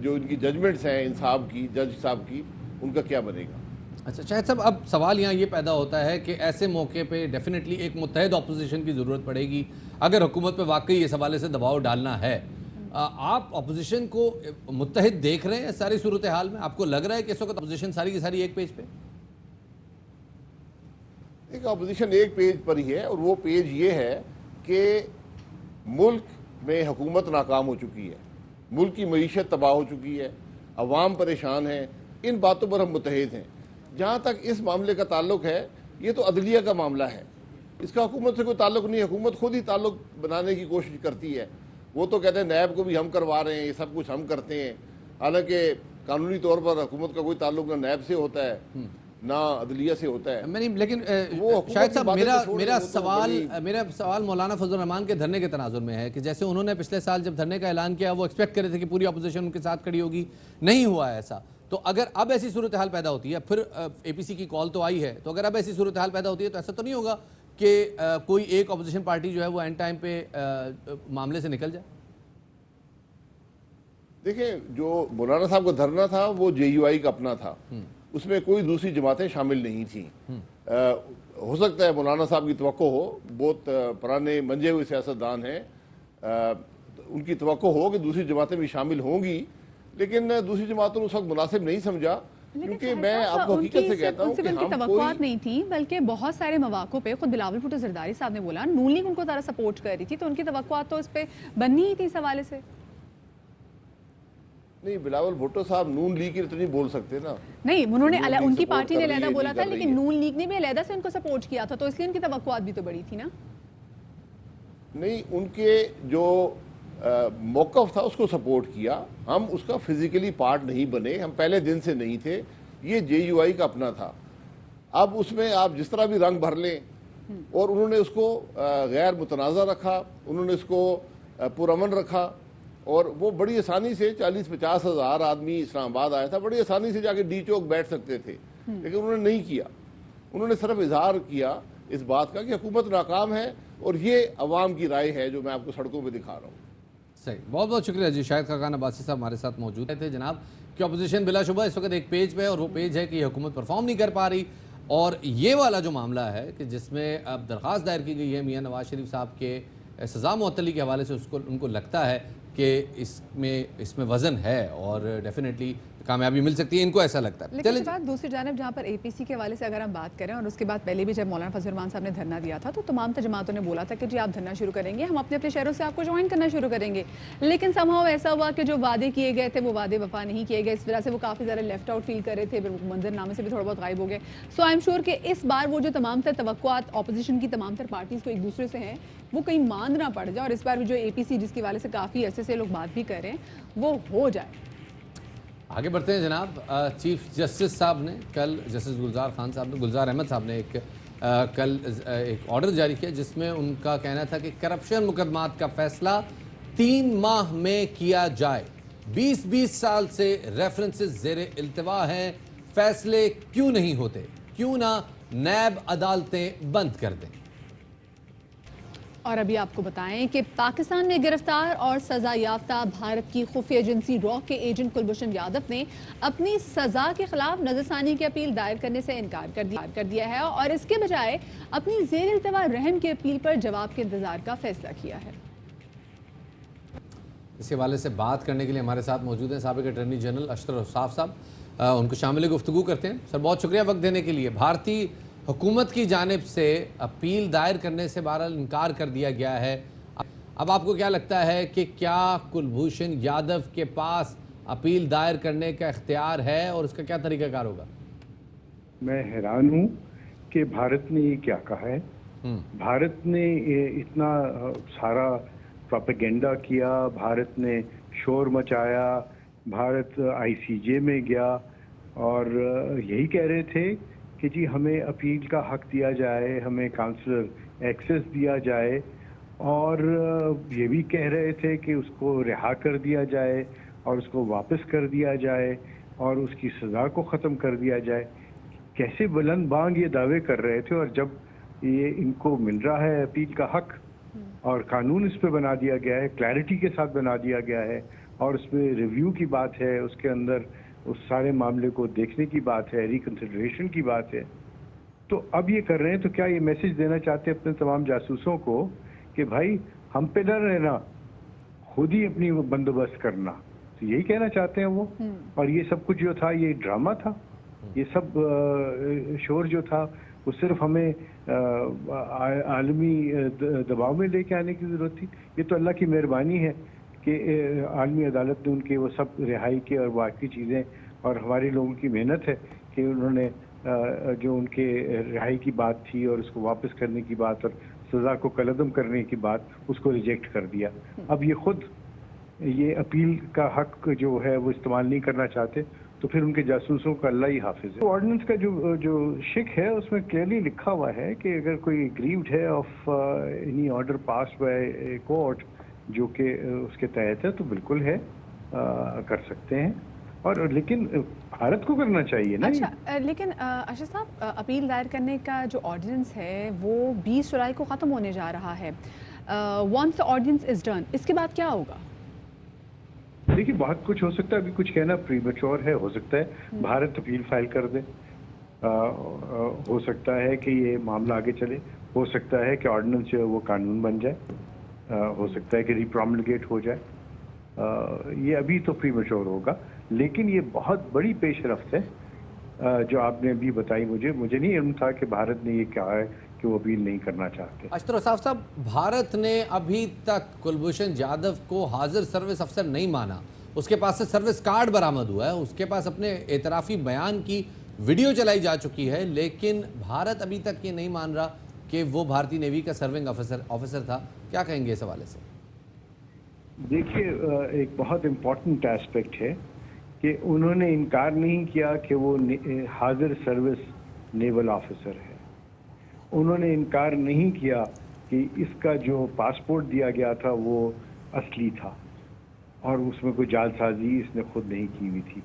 جو ان کی ججمنٹس ہیں انصاف کی، جج صاحب کی، ان کا کیا بنے گا۔ اچھا شاہد صاحب، اب سوال یہاں یہ پیدا ہوتا ہے کہ ایسے موقع پہ ڈیفینیٹلی ایک متحد اپوزیشن کی ضرورت پڑے گی اگر حکومت پہ واقعی اس حوالے سے دباؤ ڈالنا ہے۔ آپ اپوزیشن کو متحد دیکھ رہے ہیں ساری صورتحال میں؟ آپ کو لگ رہا ہے کہ اس وقت اپوزیشن ساری کی ساری ایک پیج پہ؟ ایک اپوزیشن ایک پیج پر ہی ہے، اور وہ پیج یہ ہے کہ ملک میں حکومت ناکام ہو چکی ہے، ملک کی معیشت تباہ ہو چکی ہے، عوام پریشان ہیں، ان باتوں پر ہم متحد ہیں۔ جہاں تک اس معاملے کا تعلق ہے، یہ تو عدلیہ کا معاملہ ہے، اس کا حکومت سے کوئی تعلق نہیں، حکومت خود ہی تعلق بنانے کی کوشش کرتی ہے۔ وہ تو کہتے ہیں نیب کو بھی ہم کروا رہے ہیں، یہ سب کچھ ہم کرتے ہیں، حالانکہ قانونی طور پر حکومت کا کوئی تعلق نہ نیب سے ہوتا ہے نہ عدلیہ سے ہوتا ہے۔ لیکن شاہد صاحب میرا سوال مولانا فضل الرحمان کے دھرنے کے تناظر میں ہے کہ جیسے انہوں نے پچھلے سال جب دھرنے کا اعلان کیا وہ ایکسپیکٹ کرے تھے کہ پوری اپوزیشن ان کے ساتھ کھڑی ہوگی، نہیں ہوا ایسا، تو اگر اب ایسی صورتحال پیدا ہوتی ہے، پھر اے پی سی کی کال تو آئی ہے، تو اگر اب ایسی صورتحال پیدا ہوتی ہے تو ایسا تو نہیں ہوگا کہ کوئی ایک اپوزیشن پارٹی جو ہے وہ اینڈ ٹائم پہ معاملے سے نکل جائے؟ دیکھیں جو مولانا صاحب کا دھرنا تھا وہ جے یو آئی کا اپنا تھا، اس میں کوئی دوسری جماعتیں شامل نہیں تھیں۔ ہو سکتا ہے مولانا صاحب کی توقع ہو، بہت پرانے منجے ہوئے سیاستدان ہیں، ان کی توقع ہو کہ دوسری جماعتیں بھی شامل ہوں گی، لیکن دوسری جماعتوں نے اس وقت مناسب نہیں سمجھا، کیونکہ میں آپ کو حقیقت سے کہتا ہوں کہ ہم توقعات نہیں تھی، بلکہ بہت سارے مواقع پہ خود بلاول بھٹو زرداری صاحب نے بولا نون لیگ ان کو زیادہ سپورٹ کر رہی تھی، تو ان کی توقعات تو اس پہ بننی ہی تھی اس حوالے سے۔ نہیں، بلاول بھٹو صاحب نون لیگ کی تو نہیں بول سکتے نا، نہیں انہوں نے ان کی پارٹی نے علیحدہ بولا تھا، لیکن نون لیگ نے بھی علیحدہ سے ان کو سپورٹ کیا تھا، تو اس لیے ان کی توقعات بھی تو بڑی تھی نا۔ نہیں، ان کے جو موقف تھا اس کو سپورٹ کیا، ہم اس کا فزیکلی پارٹ نہیں بنے، ہم پہلے دن سے نہیں تھے، یہ جے یو آئی کا اپنا تھا۔ اب اس میں آپ جس طرح بھی رنگ بھر لیں، اور انہوں نے اس کو غیر متنازع رکھا، انہوں نے اس کو پرامن رکھا، اور وہ بڑی آسانی سے 40-50 ہزار آدمی اسلام آباد آیا تھا، بڑی آسانی سے جا کے ڈی چوک بیٹھ سکتے تھے، لیکن انہوں نے نہیں کیا۔ انہوں نے صرف اظہار کیا اس بات کا کہ حکومت ناکام ہے، اور یہ عوام کی رائے ہے جو میں آپ کو سڑکوں پہ دکھا رہا ہوں۔ صحیح، بہت بہت شکریہ جی۔ شاہد خاقان عباسی صاحب ہمارے ساتھ موجود تھے جناب، کہ اپوزیشن بلا شبہ اس وقت ایک پیج پہ، اور وہ پیج ہے کہ یہ حکومت پرفارم نہیں کر پا رہی، اور یہ والا جو معاملہ ہے کہ جس میں اب درخواست دائر کی گئی ہے میاں نواز شریف صاحب کے سزا معطلی کے حوالے سے، ان کو لگتا ہے کہ اس میں وزن ہے اور ڈیفینیٹلی کامیابی مل سکتی ہے، ان کو ایسا لگتا ہے۔ لیکن بات دوسری جانب جہاں پر اے پی سی کے حوالے سے اگر ہم بات کریں، اور اس کے بعد پہلے بھی جب مولانا فضل الرحمان صاحب نے دھرنا دیا تھا تو تمام جماعتوں نے بولا تھا کہ جی آپ دھرنا شروع کریں گے، ہم اپنے اپنے شہروں سے آپ کو جوائن کرنا شروع کریں گے، لیکن somehow ایسا ہوا کہ جو وعدے کیے گئے تھے وہ وعدے وفا نہیں کیے گئے، اس وجہ سے وہ کافی زیادہ لیفٹ آؤٹ فیل کر رہے تھے، منظر نامے سے بھی تھوڑا بہت غائب ہو گئے۔ سو آئی ایم شیور کہ اس بار وہ جو تمام تر توقعات اپوزیشن کی تمام تر پارٹیز کو ایک دوسرے سے ہیں، وہ کہیں ماند نہ پڑ جائے، اور اس بار بھی جو اے پی سی جس کے حوالے سے کافی عرصے سے لوگ بات بھی کر رہے ہیں وہ ہو جائے۔ آگے بڑھتے ہیں جناب۔ چیف جسٹس صاحب نے کل، جسٹس گلزار احمد صاحب نے کل ایک آرڈر جاری کیا جس میں ان کا کہنا تھا کہ کرپشن مقدمات کا فیصلہ 3 ماہ میں کیا جائے۔ 20 سال سے ریفرنسز زیر التوا ہیں، فیصلے کیوں نہیں ہوتے؟ کیوں نہ نیب عدالتیں بند کر دیں؟ اور ابھی آپ کو بتائیں کہ پاکستان میں گرفتار اور سزا یافتہ بھارت کی خفیہ ایجنسی را کے ایجنٹ کلبھوشن یادو نے اپنی سزا کے خلاف نظر ثانی کی اپیل دائر کرنے سے انکار کر دیا ہے، اور اس کے بجائے اپنی زیر التوا رحم کی اپیل پر جواب کے انتظار کا فیصلہ کیا ہے۔ اس کے حوالے سے بات کرنے کے لیے ہمارے ساتھ موجود ہیں سابق اٹارنی جنرل اشرف اوصاف صاحب، ان کو شامل گفتگو کرتے ہیں۔ سر بہت شکریہ وقت دینے کے لیے۔ بھارتی حکومت کی جانب سے اپیل دائر کرنے سے بہرحال انکار کر دیا گیا ہے، اب آپ کو کیا لگتا ہے کہ کیا کلبھوشن یادو کے پاس اپیل دائر کرنے کا اختیار ہے، اور اس کا کیا طریقہ کار ہوگا؟ میں حیران ہوں کہ بھارت نے یہ کیا کہا ہے۔ بھارت نے اتنا سارا پروپیگنڈا کیا، بھارت نے شور مچایا، بھارت آئی سی جے میں گیا اور یہی کہہ رہے تھے کہ جی ہمیں اپیل کا حق دیا جائے، ہمیں کاؤنسلر ایکسیس دیا جائے، اور یہ بھی کہہ رہے تھے کہ اس کو رہا کر دیا جائے اور اس کو واپس کر دیا جائے اور اس کی سزا کو ختم کر دیا جائے۔ کیسے بلند بانگ یہ دعوے کر رہے تھے، اور جب یہ ان کو مل رہا ہے اپیل کا حق اور قانون اس پہ بنا دیا گیا ہے، کلیئرٹی کے ساتھ بنا دیا گیا ہے، اور اس میں ریویو کی بات ہے، اس کے اندر اس سارے معاملے کو دیکھنے کی بات ہے، ریکنسیڈریشن کی بات ہے، تو اب یہ کر رہے ہیں، تو کیا یہ میسج دینا چاہتے ہیں اپنے تمام جاسوسوں کو کہ بھائی ہم پہ نہ رہنا، خود ہی اپنی بندوبست کرنا؟ تو یہی کہنا چاہتے ہیں وہ۔ اور یہ سب کچھ جو تھا یہ ڈرامہ تھا، یہ سب شور جو تھا وہ صرف ہمیں عالمی دباؤ میں لے کے آنے کی ضرورت تھی۔ یہ تو اللہ کی مہربانی ہے کہ عالمی عدالت نے ان کے وہ سب رہائی کے اور باقی چیزیں، اور ہمارے لوگوں کی محنت ہے کہ انہوں نے جو ان کے رہائی کی بات تھی اور اس کو واپس کرنے کی بات اور سزا کو کالعدم کرنے کی بات، اس کو ریجیکٹ کر دیا۔ اب یہ خود یہ اپیل کا حق جو ہے وہ استعمال نہیں کرنا چاہتے، تو پھر ان کے جاسوسوں کا اللہ ہی حافظ ہے۔ آرڈیننس کا جو شک ہے اس میں کلیئرلی لکھا ہوا ہے کہ اگر کوئی گریوڈ ہے of any order passed by a court جو کہ اس کے تحت ہے تو بالکل ہے، کر سکتے ہیں۔ اور لیکن भारत को करना चाहिए ना। अच्छा, लेकिन अशरफ साहब, अपील दायर करने का जो ऑर्डिनेंस है वो 20 जुलाई को ख़त्म होने जा रहा है। Once the ordinance is done, इसके बाद क्या होगा? देखिए बहुत कुछ हो सकता है, अभी कुछ कहना प्रीमेच्योर है। हो सकता है भारत अपील फाइल कर दे, हो सकता है कि ये मामला आगे चले, हो सकता है कि ऑर्डिनेंस जो है वो कानून बन जाए, हो सकता है कि रिप्रोमलगेट हो जाए। ये अभी तो प्रीमेच्योर होगा, लेकिन ये बहुत बड़ी पेशरफ्त है जो आपने अभी बताई। मुझे नहीं इल्म था कि भारत ने ये कहा है कि वो अपील नहीं करना चाहते। अशरफ साहब, भारत ने अभी तक कुलभूषण जाधव को हाजिर सर्विस अफसर नहीं माना। उसके पास से सर्विस कार्ड बरामद हुआ है, उसके पास अपने एतराफ़ी बयान की वीडियो चलाई जा चुकी है, लेकिन भारत अभी तक ये नहीं मान रहा कि वो भारतीय नेवी का सर्विंग ऑफिसर था। क्या कहेंगे इस हवाले से? देखिए एक बहुत इम्पोर्टेंट एस्पेक्ट है कि उन्होंने इनकार नहीं किया कि वो हाजिर सर्विस नेवल ऑफिसर है। उन्होंने इनकार नहीं किया कि इसका जो पासपोर्ट दिया गया था वो असली था और उसमें कोई जालसाजी इसने खुद नहीं की हुई थी।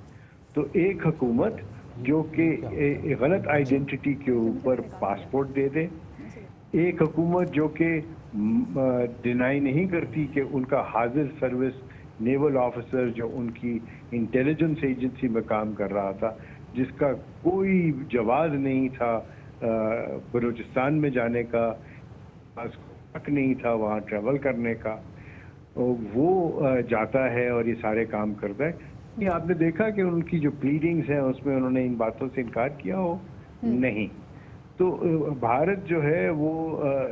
तो एक हुकूमत जो कि गलत आइडेंटिटी के ऊपर पासपोर्ट दे दे, एक हुकूमत जो कि डिनाई नहीं करती कि उनका हाजिर सर्विस नेवल ऑफिसर जो उनकी इंटेलिजेंस एजेंसी में काम कर रहा था, जिसका कोई जवाब नहीं था बलूचिस्तान में जाने का, हक नहीं था वहाँ ट्रैवल करने का, वो जाता है और ये सारे काम करता है। ये आपने देखा कि उनकी जो प्लीडिंग्स हैं उसमें उन्होंने इन बातों से इनकार किया हो? नहीं। तो भारत जो है वो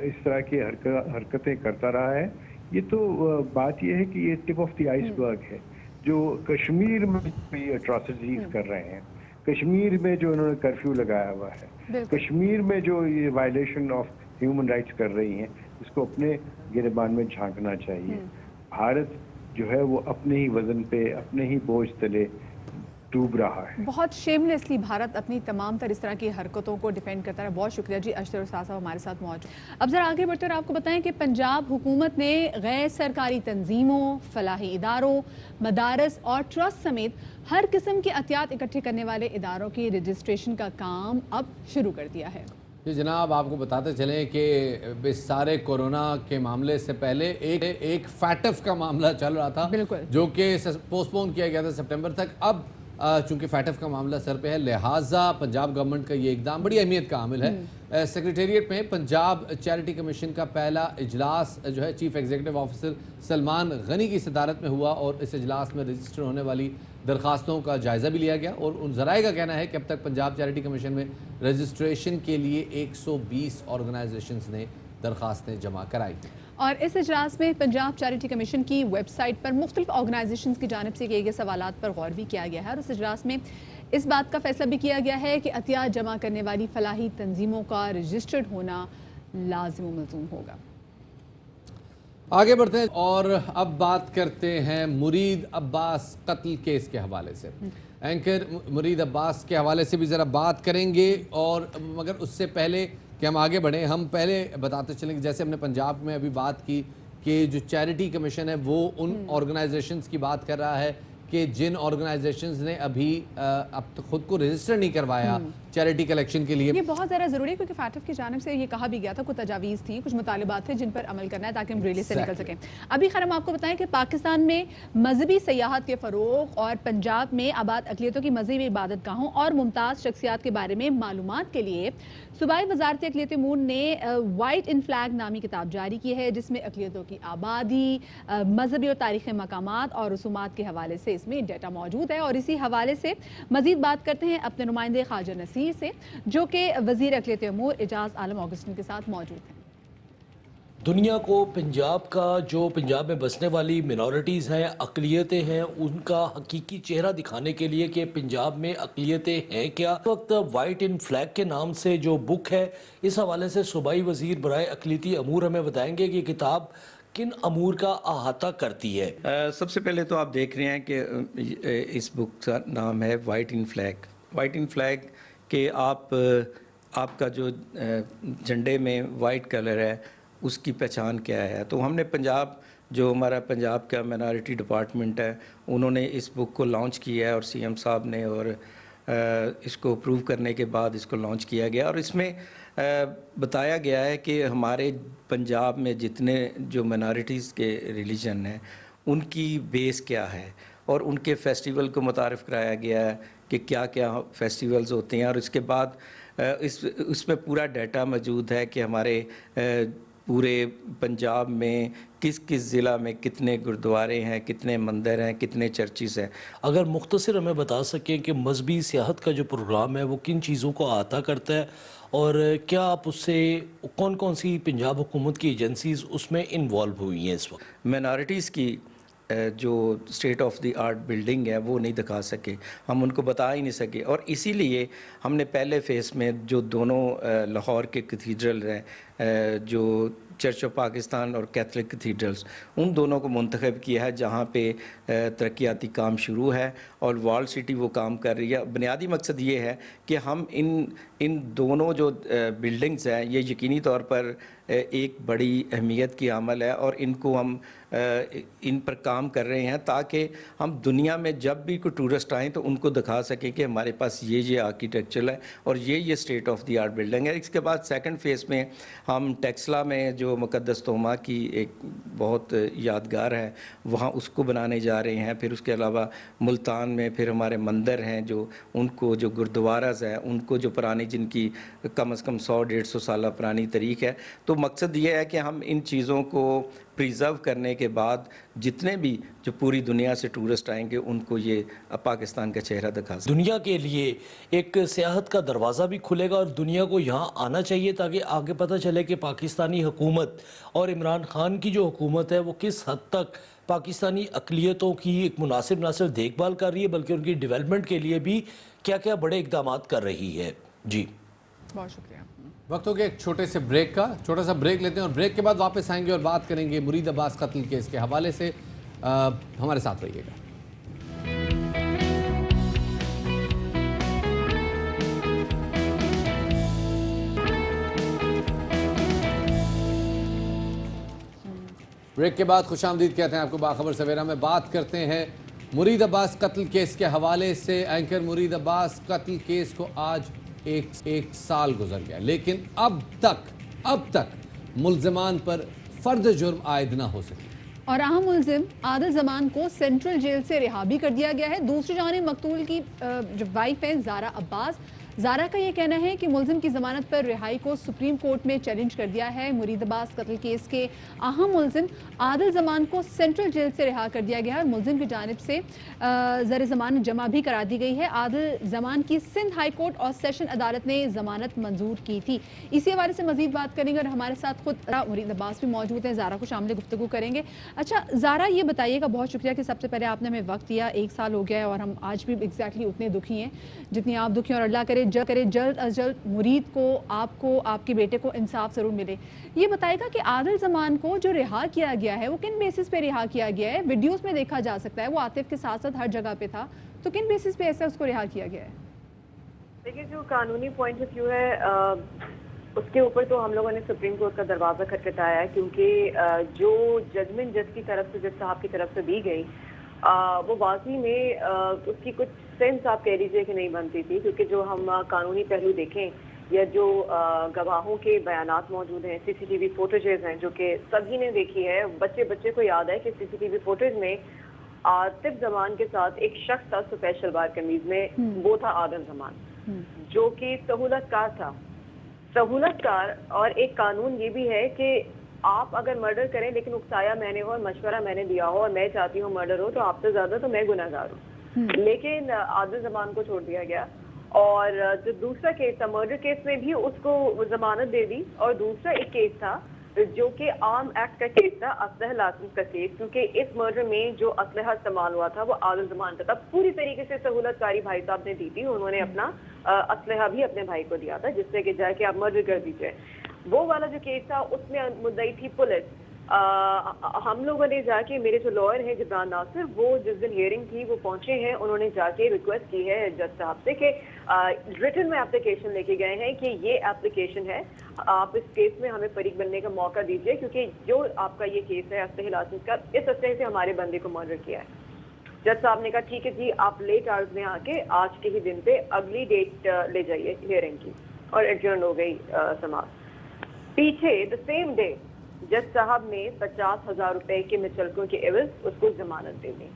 इस तरह की हरकतें करता रहा है। ये तो बात ये है कि ये टिप ऑफ द आइसबर्ग है। जो कश्मीर में ये अट्रॉसिटीज कर रहे हैं, कश्मीर में जो इन्होंने कर्फ्यू लगाया हुआ है, कश्मीर में जो ये वायलेशन ऑफ ह्यूमन राइट्स कर रही हैं, इसको अपने गिरबान में झांकना चाहिए। भारत जो है वो अपने ही वजन पे, अपने ही बोझ तले डूब रहा है। बहुत शेमलेसली भारत अपनी तमाम तर इस तरह की हरकतों को डिफेंड करता है। बहुत शुक्रिया जी, अशरफ साहब हमारे साथ मौजूद। अब जरा आगे बढ़ते और आपको बताएं कि पंजाब हुकूमत ने गैर सरकारी तंजीमों, फलाही इदारों, मदारस और ट्रस्ट समेत हर किस्म की अहतियात इकट्ठे करने वाले इदारों की रजिस्ट्रेशन का काम अब शुरू कर दिया है। जी जनाब, आपको बताते चलें कि इस सारे कोरोना के मामले से पहले एक फैटफ का मामला चल रहा था, जो कि पोस्टपोन किया गया था सितंबर तक। अब चूंकि फैटफ का मामला सर पे है, लिहाजा पंजाब गवर्नमेंट का ये इकदाम बड़ी अहमियत का हामिल है। सेक्रेटेरिएट में पंजाब चैरिटी कमीशन का पहला इजलास जो है chief executive officer Salman Ghani की सदारत में हुआ और इस इजलास में रजिस्टर होने वाली दरखास्तों का जायज़ा भी लिया गया। और उन ज़राए का कहना है कि अब तक पंजाब चैरिटी कमीशन में रजिस्ट्रेशन के लिए 120 ऑर्गेनाइजेशंस ने दरखास्तें जमा कराई थी। और इस इजलास में पंजाब चैरिटी कमीशन की वेबसाइट पर मुख्तलिफ ऑर्गेनाइजेशंस की जानिब से किए गए सवालात पर गौर भी किया गया है। और इस इजलास में इस बात का फैसला भी किया गया है कि अहतियात जमा करने वाली फलाही तंजीमों का रजिस्टर्ड होना लाजिम मलज़ूम होगा। आगे बढ़ते हैं और अब बात करते हैं मुरीद अब्बास कत्ल केस के हवाले से। एंकर मुरीद अब्बास के हवाले से भी ज़रा बात करेंगे, और मगर उससे पहले कि हम आगे बढ़ें, हम पहले बताते चलें कि जैसे हमने पंजाब में अभी बात की कि जो चैरिटी कमीशन है वो उन ऑर्गेनाइजेशंस की बात कर रहा है कि जिन ऑर्गेनाइजेशंस ने अभी अब तक खुद को रजिस्टर नहीं करवाया चैरिटी कलेक्शन के लिए। ये बहुत ज़्यादा ज़रूरी है क्योंकि फैटफ की जानिब से ये कहा भी गया था, कुछ तजावीज़ थी, कुछ मुतालिबात थे जिन पर अमल करना है ताकि हम रिलीज से निकल सकें। अभी खैर हम आपको बताएं कि पाकिस्तान में मजहबी सयाहत के फ़रोग और पंजाब में आबाद अक़लियतों की मजहबी इबादत गाहों और मुमताज़ शख्सियात के बारे में मालूमात के लिए सूबाई वज़ारत अक़लियत अमूर ने वाइट इन फ्लैग नामी किताब जारी की है, जिसमें अक़लियतों की आबादी, मजहबी और तारीख़ी मकामात और रसूमात के हवाले से इसमें डेटा मौजूद है। और इसी हवाले से मज़ीद बात करते हैं अपने नुमाइंदे ख्वाजा नसीर से, जो कि वज़ीर अक़लियत अमूर एजाज़ आलम ऑगस्टिन के साथ मौजूद हैं। दुनिया को पंजाब का, जो पंजाब में बसने वाली मिनॉरिटीज़ हैं, अक़लियतें हैं, उनका हकीकी चेहरा दिखाने के लिए कि पंजाब में अक़लियतें हैं क्या। इस वक्त वाइट इन फ्लैग के नाम से जो बुक है, इस हवाले से सूबाई वज़ीर बराए अक़लियती अमूर हमें बताएंगे कि किताब किन अमूर का अहाता करती है। सबसे पहले तो आप देख रहे हैं कि इस बुक का नाम है white in flag. White in flag के आपका जो झंडे में वाइट कलर है उसकी पहचान क्या है। तो हमने पंजाब, जो हमारा पंजाब का माइनॉरिटी डिपार्टमेंट है, उन्होंने इस बुक को लॉन्च किया है और सीएम साहब ने और اس کو اپروو کرنے کے بعد اس کو لانچ کیا گیا، اور اس میں بتایا گیا ہے کہ ہمارے پنجاب میں جتنے جو مائنارٹیز کے ریلیجن ہیں ان کی بیس کیا ہے، اور ان کے فیسٹیول کو متعارف کرایا گیا ہے کہ کیا کیا فیسٹیولز ہوتے ہیں، اور اس کے بعد اس میں پورا ڈیٹا موجود ہے کہ ہمارے پورے پنجاب میں کس کس ضلع میں کتنے گردوارے ہیں، کتنے مندر ہیں، کتنے چرچز ہیں۔ اگر مختصر ہمیں بتا سکیں کہ مذہبی سیاحت کا جو پروگرام ہے وہ کن چیزوں کو احاطہ کرتا ہے، اور کیا آپ اس سے کون کون سی پنجاب حکومت کی ایجنسیز اس میں انوالو ہوئی ہیں اس وقت؟ مائنارٹیز کی جو state of the art building ہے وہ نہیں دکھا سکے، ہم ان کو بتا ہی نہیں سکے، اور اسی لیے ہم نے پہلے فیس میں جو دونوں لاہور کے کیتھیڈرل ہیں، جو چرچ آف پاکستان اور کیتھولک کیتھیڈرلز، ان دونوں کو منتخب کیا ہے جہاں پہ ترقیاتی کام شروع ہے، اور وال سٹی وہ کام کر رہی ہے۔ بنیادی مقصد یہ ہے کہ ہم ان دونوں جو بلڈنگز ہیں یہ یقینی طور پر ایک بڑی اہمیت کی عمل ہے، اور ان کو ہم ان پر کام کر رہے ہیں تاکہ ہم دنیا میں جب بھی کوئی ٹورسٹ آئیں تو ان کو دکھا سکیں کہ ہمارے پاس یہ آرکیٹیکچر ہے اور یہ state of the art building ہے۔ اس کے بعد سیکنڈ فیز میں ہم ٹیکسلا میں جو مقدس توما کی ایک بہت یادگار ہے وہاں اس کو بنانے جا رہے ہیں، پھر اس کے علاوہ ملتان میں پھر ہمارے مندر ہیں جو ان کو جو گردواراز ہیں ان کو جو پرانی جن کی کم از کم 100-150 سالہ پرانی تاریخ ہے، تو مقصد یہ ہے کہ ہم ان چیزوں کو پریزرو کرنے کے بعد جتنے بھی جو پوری دنیا سے ٹورسٹ آئیں گے ان کو یہ پاکستان کا چہرہ دکھا سکیں۔ دنیا کے لیے ایک سیاحت کا دروازہ بھی کھلے گا اور دنیا کو یہاں آنا چاہیے تاکہ آگے پتہ چلے کہ پاکستانی حکومت اور عمران خان کی جو حکومت ہے وہ کس حد تک پاکستانی اقلیتوں کی ایک مناسب دیکھ بھال کر رہی ہے، بلکہ ان کی ڈیولپمنٹ کے لیے بھی کیا کیا بڑے اقدامات کر رہی ہے۔ جی بہت شکریہ۔ وقت ہو گیا ایک چھوٹے سے بریک کا، چھوٹا سا بریک لیتے ہیں اور بریک کے بعد واپس آئیں گے اور بات کریں گے مرید عباس قتل کیس کے حوالے سے۔ ہمارے ساتھ رہیے گا۔ بریک کے بعد خوش آمدید کہتے ہیں آپ کو باخبر سویرا میں۔ بات کرتے ہیں مرید عباس قتل کیس کے حوالے سے۔ اینکر مرید عباس قتل کیس کو آج ایک سال گزر گیا، لیکن اب تک ملزمان پر فرد جرم عائد نہ ہو سکے، اور اہم ملزم عادل زمان کو سینٹرل جیل سے رہا بھی کر دیا گیا ہے۔ دوسری جانب مقتول کی جو وائف ہے زارا عباس، زارا کا یہ کہنا ہے کہ ملزم کی ضمانت پر رہائی کو سپریم کورٹ میں چیلنج کر دیا ہے۔ مرید عباس قتل کیس کے اہم ملزم عادل زمان کو سینٹرل جیل سے رہا کر دیا گیا ہے اور ملزم کی جانب سے زر ضمانت جمع بھی کرا دی گئی ہے۔ عادل زمان کی سندھ ہائی کورٹ اور سیشن عدالت نے ضمانت منظور کی تھی۔ اسی حوالے سے مزید بات کریں گے اور ہمارے ساتھ خود مرید عباس بھی موجود ہیں، زارا کو شامل گفتگو کریں گے۔ اچھا زارا، یہ بتائیے گا، بہت شکریہ کہ سب سے پہلے آپ نے ہمیں وقت دیا۔ ایک سال ہو گیا ہے اور ہم آج بھی ایگزیکٹلی اتنے دکھی ہیں جتنی آپ دکھی ہیں، اور اللہ کرے جلد از جلد مرید کو، آپ کے بیٹے کو انصاف ضرور ملے۔ یہ بتائے گا کہ عادل زمان کو جو رہا کیا گیا ہے وہ کن بیسس پہ رہا کیا گیا ہے؟ ویڈیوز میں دیکھا جا سکتا ہے وہ عاطف کے ساتھ ساتھ ہر جگہ پہ تھا، تو کن بیسس پہ ایسا اس کو رہا کیا گیا ہے؟ دیکھیے، جو قانونی پوائنٹ آف ویو ہے اس کے اوپر تو ہم لوگوں نے سپریم کورٹ کا دروازہ کھٹکھٹایا ہے، کیونکہ جو ججمنٹ جج کی طرف سے، جج صاحب کی طرف سے دی گئی وہ واقعی میں اس کی کچھ سینس آپ کہہ لیجیے کہ نہیں بنتی تھی، کیونکہ جو ہم قانونی پہلو دیکھیں یا جو گواہوں کے بیانات موجود ہیں، سی سی ٹی وی فوٹیجز ہیں جو کہ سبھی نے دیکھی ہے، بچے کو یاد ہے کہ سی سی ٹی وی فوٹیج میں عاطف زمان کے ساتھ ایک شخص تھا سفید شلوار قمیض میں، وہ تھا عادل زمان، جو کہ سہولت کار تھا۔ سہولت کار اور ایک قانون یہ بھی ہے کہ آپ اگر مرڈر کریں لیکن اکسایا میں نے ہو اور مشورہ میں نے دیا ہو اور میں چاہتی ہوں مرڈر ہو تو آپ سے زیادہ تو میں گناہ گار ہوں، لیکن عادل زمان کو چھوڑ دیا گیا۔ اور جو دوسرا کیس تھا مرڈر کیس میں بھی اس کو ضمانت دے دی، اور دوسرا ایک کیس تھا جو کہ عام ایکٹ کا کیس تھا، اسلحہ لائسنس کا کیس، کیونکہ اس مرڈر میں جو اسلحہ استعمال ہوا تھا وہ عادل زمان کا تھا۔ پوری طریقے سے سہولت کاری بھائی صاحب نے دی تھی، انہوں نے اپنا اسلحہ بھی اپنے بھائی کو دیا تھا جس سے کہ جا کے آپ مرڈر کر دیجیے۔ وہ والا جو کیس تھا اس میں مدعی تھی پولیس۔ ہم لوگوں نے جا کے، میرے جو لائر ہیں جبران ناصر، وہ جس دن ہیئرنگ تھی وہ پہنچے ہیں، انہوں نے جا کے ریکویسٹ کی ہے جج صاحب سے کہ ریٹن میں اپلیکیشن لے کے گئے ہیں کہ یہ اپلیکیشن ہے، آپ اس کیس میں ہمیں فریق بننے کا موقع دیجیے، کیونکہ جو آپ کا یہ کیس ہے اسلحہ لائسنس کا، اس اسلحے سے ہمارے بندے کو مرڈر کیا ہے۔ जज साहब ने कहा ठीक है जी, आप लेट आवर्स में आके आज के ही दिन पे अगली डेट ले जाइए हियरिंग की, और एडजर्न हो गई समाअत। पीछे द सेम डे जज साहब ने 50,000 रुपए के मुचलकों के एवज उसको जमानत दे दी।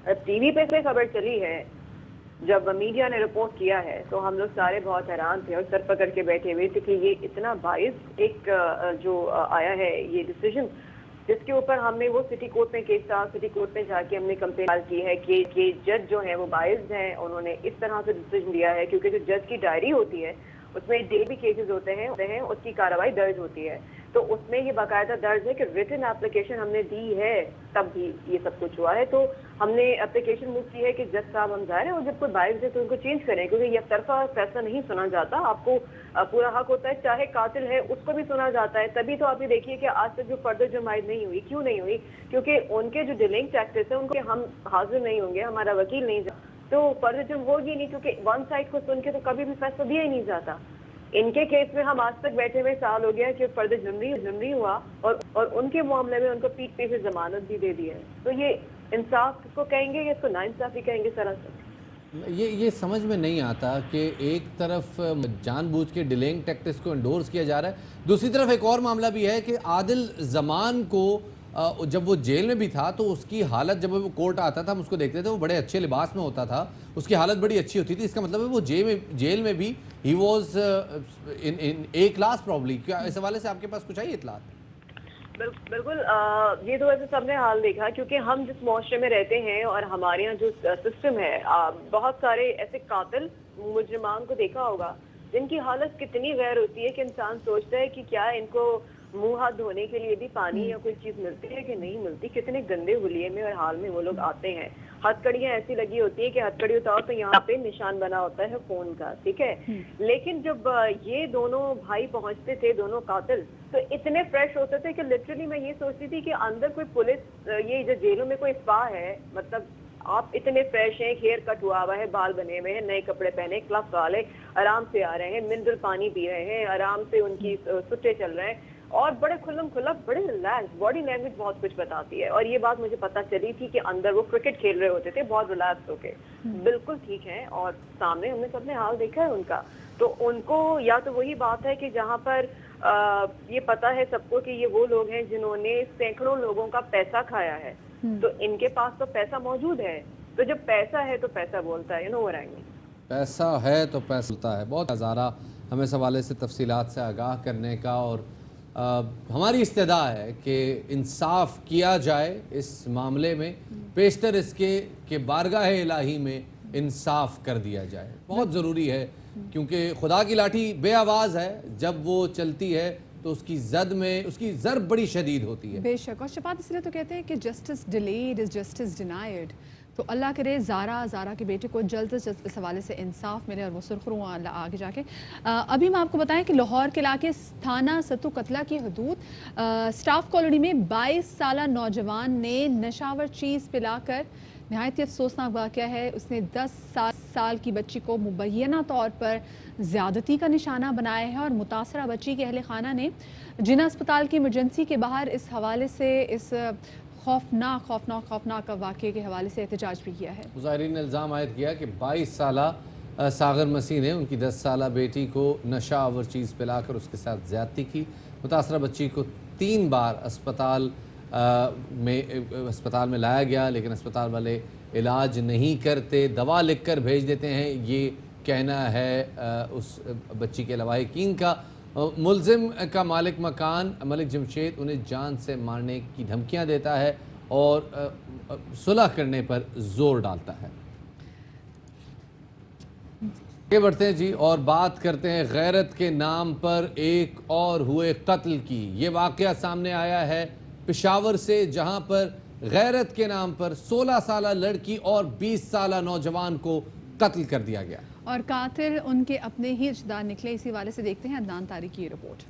अब टीवी पे से खबर चली है, जब मीडिया ने रिपोर्ट किया है, तो हम लोग सारे बहुत हैरान थे और सर पकड़ के बैठे हुए थे कि ये इतना बाइस एक जो आया है ये डिसीजन, जिसके ऊपर हमने वो सिटी कोर्ट में केस था, सिटी कोर्ट में जाके हमने कंप्लेन की है कि जज जो है वो बाइस्ड हैं, उन्होंने इस तरह से डिसीजन दिया है, क्योंकि जो जज की डायरी होती है उसमें डेली केसेस होते हैं, उसकी कार्रवाई दर्ज होती है, तो उसमें ये बाकायदा दर्ज है कि रिटन एप्लीकेशन हमने दी है, तब भी ये सब कुछ हुआ है। तो हमने एप्लीकेशन मूव की है कि जज साहब हम जाए और जब कोई बाइस है तो उनको चेंज करें, क्योंकि ये तरफा फैसला नहीं सुना जाता, आपको पूरा हक होता है, चाहे कातिल है उसको भी सुना जाता है। तभी तो आप ये देखिए कि आज तक जो फर्दर जमायत नहीं हुई, क्यों नहीं हुई? क्योंकि उनके जो डिलेइंग टैक्टिक्स है उनको हम हाजिर नहीं होंगे, हमारा वकील नहीं, तो फर्दर जुर्म होगी नहीं, क्योंकि वन साइड को सुन के तो कभी भी फैसला दिया ही नहीं जाता। इनके केस में हम आज तक बैठे हुए साल हो गया कि फर्द जुर्मी हुआ और उनके मामले में उनको पीठ पे से जमानत भी दे दी है। तो ये इंसाफ को कहेंगे या इसको नाइंसाफी कहेंगे? सरासर ये समझ में नहीं आता कि एक तरफ जानबूझ के डिलेइंग टैक्टिक्स को एंडोर्स किया जा रहा है, दूसरी तरफ एक और मामला भी है कि आदिल जमान को जब वो जेल में भी था तो उसकी हालत, जब वो कोर्ट आता था हम उसको देखते थे, वो बड़े अच्छे लिबास में होता था, उसकी हालत बड़ी अच्छी होती थी। इसका मतलब है वो जेल में भी he was in A class probably. क्या इस हवाले से आपके पास कुछ आई इतलात? बिल्कुल, ये तो वैसे सबने हाल देखा, क्योंकि हम जिस मुआशरे में रहते हैं और हमारे यहाँ जो सिस्टम है, बहुत सारे ऐसे कातिल मुजरिमान को देखा होगा जिनकी हालत कितनी गैर होती है कि इंसान सोचता है कि क्या इनको मुंह हाथ धोने के लिए भी पानी या कोई चीज मिलती है कि नहीं मिलती। कितने गंदे हुलिये में और हाल में वो लोग आते हैं। हथकड़ियां ऐसी लगी होती है कि हथकड़ी उतारो तो यहाँ पे निशान बना होता है फोन का, ठीक है। लेकिन जब ये दोनों भाई पहुंचते थे, दोनों कातिल, तो इतने फ्रेश होते थे कि लिटरली मैं ये सोचती थी कि अंदर कोई पुलिस, ये जो जेलों में कोई स्पा है, मतलब आप इतने फ्रेश हैं, हेयर कट हुआ हुआ है, बाल बने हुए हैं, नए कपड़े पहने, क्लब वाले आराम से आ रहे हैं, मिनरल पानी पी रहे हैं, आराम से उनकी सुट्टे चल रहे हैं और बड़े खुल्लम खुल्ला, बड़े रिलैक्स। बॉडी लैंग्वेज बहुत कुछ बताती है। और ये बात मुझे पता चली थी कि अंदर वो क्रिकेट खेल रहे होते थे बहुत रिलैक्स होके, बिल्कुल ठीक है। और सामने हमने सबने हाल देखा है उनका। तो उनको या तो वही बात है कि जहाँ पर ये पता है सबको कि ये वो लोग हैं जिन्होंने सैकड़ों लोगों का पैसा खाया है, तो इनके पास तो पैसा मौजूद है। तो जब पैसा है तो पैसा बोलता है, व्हाट आई मीन। पैसा है तो पैसा बोलता है। बहुत नज़ारा हमें इस हवाले से तफसीलात से आगाह करने का, और हमारी इस्तेदा है कि इंसाफ किया जाए इस मामले में, पेशतर इसके कि बारगाह इलाही में इंसाफ कर दिया जाए। बहुत ज़रूरी है, क्योंकि खुदा की लाठी बेआवाज़ है, जब वो चलती है तो उसकी जद में उसकी ज़रब बड़ी शदीद होती है। बेशक, और शफात इसलिए तो कहते हैं कि justice delayed is justice denied. तो अल्लाह करे ज़ारा के बेटे को जल्द से जल्द इस हवाले से इंसाफ मिले और वो सुरखरू आगे जाके। अभी हम आपको बताएं कि लाहौर के इलाके थाना सतु कतला की हदूद स्टाफ कॉलोनी में 22 साला नौजवान ने नशावर चीज़ पिलाकर, नहायत ही अफसोसनाक वाक़या है, उसने 10 साल की बच्ची को मुबैना तौर पर ज़्यादती का निशाना बनाया है। और मुतासरा बच्ची के अहले खाना ने जिना अस्पताल की इमरजेंसी के बाहर इस हवाले से, इस खौफनाक वाक़े के हवाले से एहतजाज भी किया है। मुज़ाहिरीन ने इल्ज़ाम आयद किया कि 22 साला सागर मसीह ने उनकी 10 साला बेटी को नशा आवर चीज़ पिलाकर उसके साथ ज़्यादती की। मुतासरा बच्ची को 3 बार अस्पताल में लाया गया, लेकिन अस्पताल वाले इलाज नहीं करते, दवा लिख कर भेज देते हैं, ये कहना है उस बच्ची के लवाहिकीन का। मुल्ज़िम का मालिक मकान मलिक जमशेद उन्हें जान से मारने की धमकियां देता है और सुलह करने पर जोर डालता है। आगे बढ़ते हैं जी और बात करते हैं गैरत के नाम पर एक और हुए कत्ल की। ये वाक़या सामने आया है पेशावर से, जहां पर गैरत के नाम पर 16 साला लड़की और 20 साला नौजवान को कत्ल कर दिया गया और कातिल उनके अपने ही रिश्तेदार निकले। इसी वाले से देखते हैं अदनान तारिक की रिपोर्ट।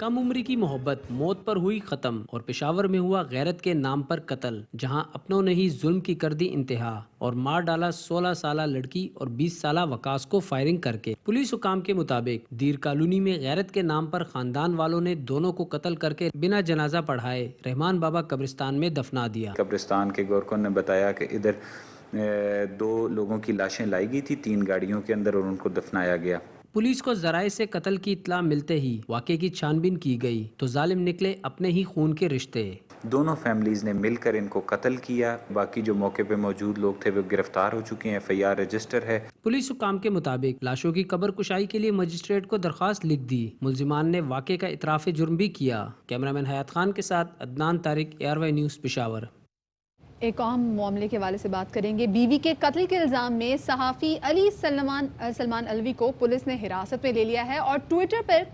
कम उम्र की मोहब्बत मौत पर हुई खत्म और पेशावर में हुआ गैरत के नाम पर कत्ल, जहां अपनों ने ही जुल्म की कर दी इंतहा और मार डाला 16 साला लड़की और 20 साला वकास को फायरिंग करके। पुलिस हुकाम के मुताबिक दीर कॉलोनी में गैरत के नाम पर खानदान वालों ने दोनों को कत्ल करके बिना जनाजा पढ़ाए रहमान बाबा कब्रिस्तान में दफना दिया। कब्रिस्तान के गोरकुन ने बताया कि इधर 2 लोगों की लाशें लाई गई थी 3 गाड़ियों के अंदर और उनको दफनाया गया। पुलिस को जराए से कत्ल की इत्तला मिलते ही वाक़े की छानबीन की गई तो जालिम निकले अपने ही खून के रिश्ते। दोनों फैमिलीज़ ने मिलकर इनको कत्ल किया। बाकी जो मौके पे मौजूद लोग थे वो गिरफ्तार हो चुके हैं। FIR रजिस्टर है। पुलिस हुकाम के मुताबिक लाशों की कब्र कुशाई के लिए मजिस्ट्रेट को दरख्वास्त लिख दी। मुलजिमान ने वाक़े का इतराफ़ जुर्म भी किया। कैमरामैन हयात खान के साथ अदनान तारिक, ARY न्यूज़, पेशावर। एक अहम मामले के हवाले से बात करेंगे। बीवी के कत्ल के इल्ज़ाम में सहाफ़ी अली सलमान अलवी को पुलिस ने हिरासत में ले लिया है और ट्विटर पर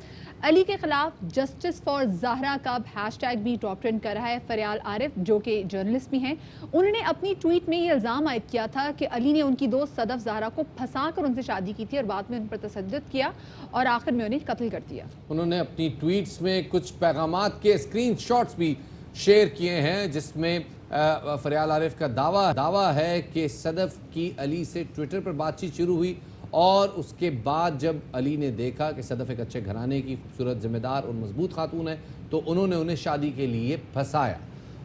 अली के खिलाफ जस्टिस फॉर ज़हरा का हैशटैग भी टॉप ट्रेंड कर रहा है। फरियाल आरिफ, जो कि जर्नलिस्ट भी हैं, उन्होंने अपनी ट्वीट में ये इल्ज़ाम आयद किया था कि अली ने उनकी दोस्त सदफ ज़हरा को फंसा कर उनसे शादी की थी और बाद में उन पर तशद्दुद किया और आखिर में उन्हें कत्ल कर दिया। उन्होंने अपनी ट्वीट्स में कुछ पैगामात के स्क्रीनशॉट्स भी शेयर किए हैं जिसमें फरियाल आरिफ का दावा है कि सदफ की अली से ट्विटर पर बातचीत शुरू हुई और उसके बाद जब अली ने देखा कि सदफ एक अच्छे घराने की खूबसूरत जिम्मेदार और मजबूत खातून है तो उन्होंने उन्हें शादी के लिए फंसाया।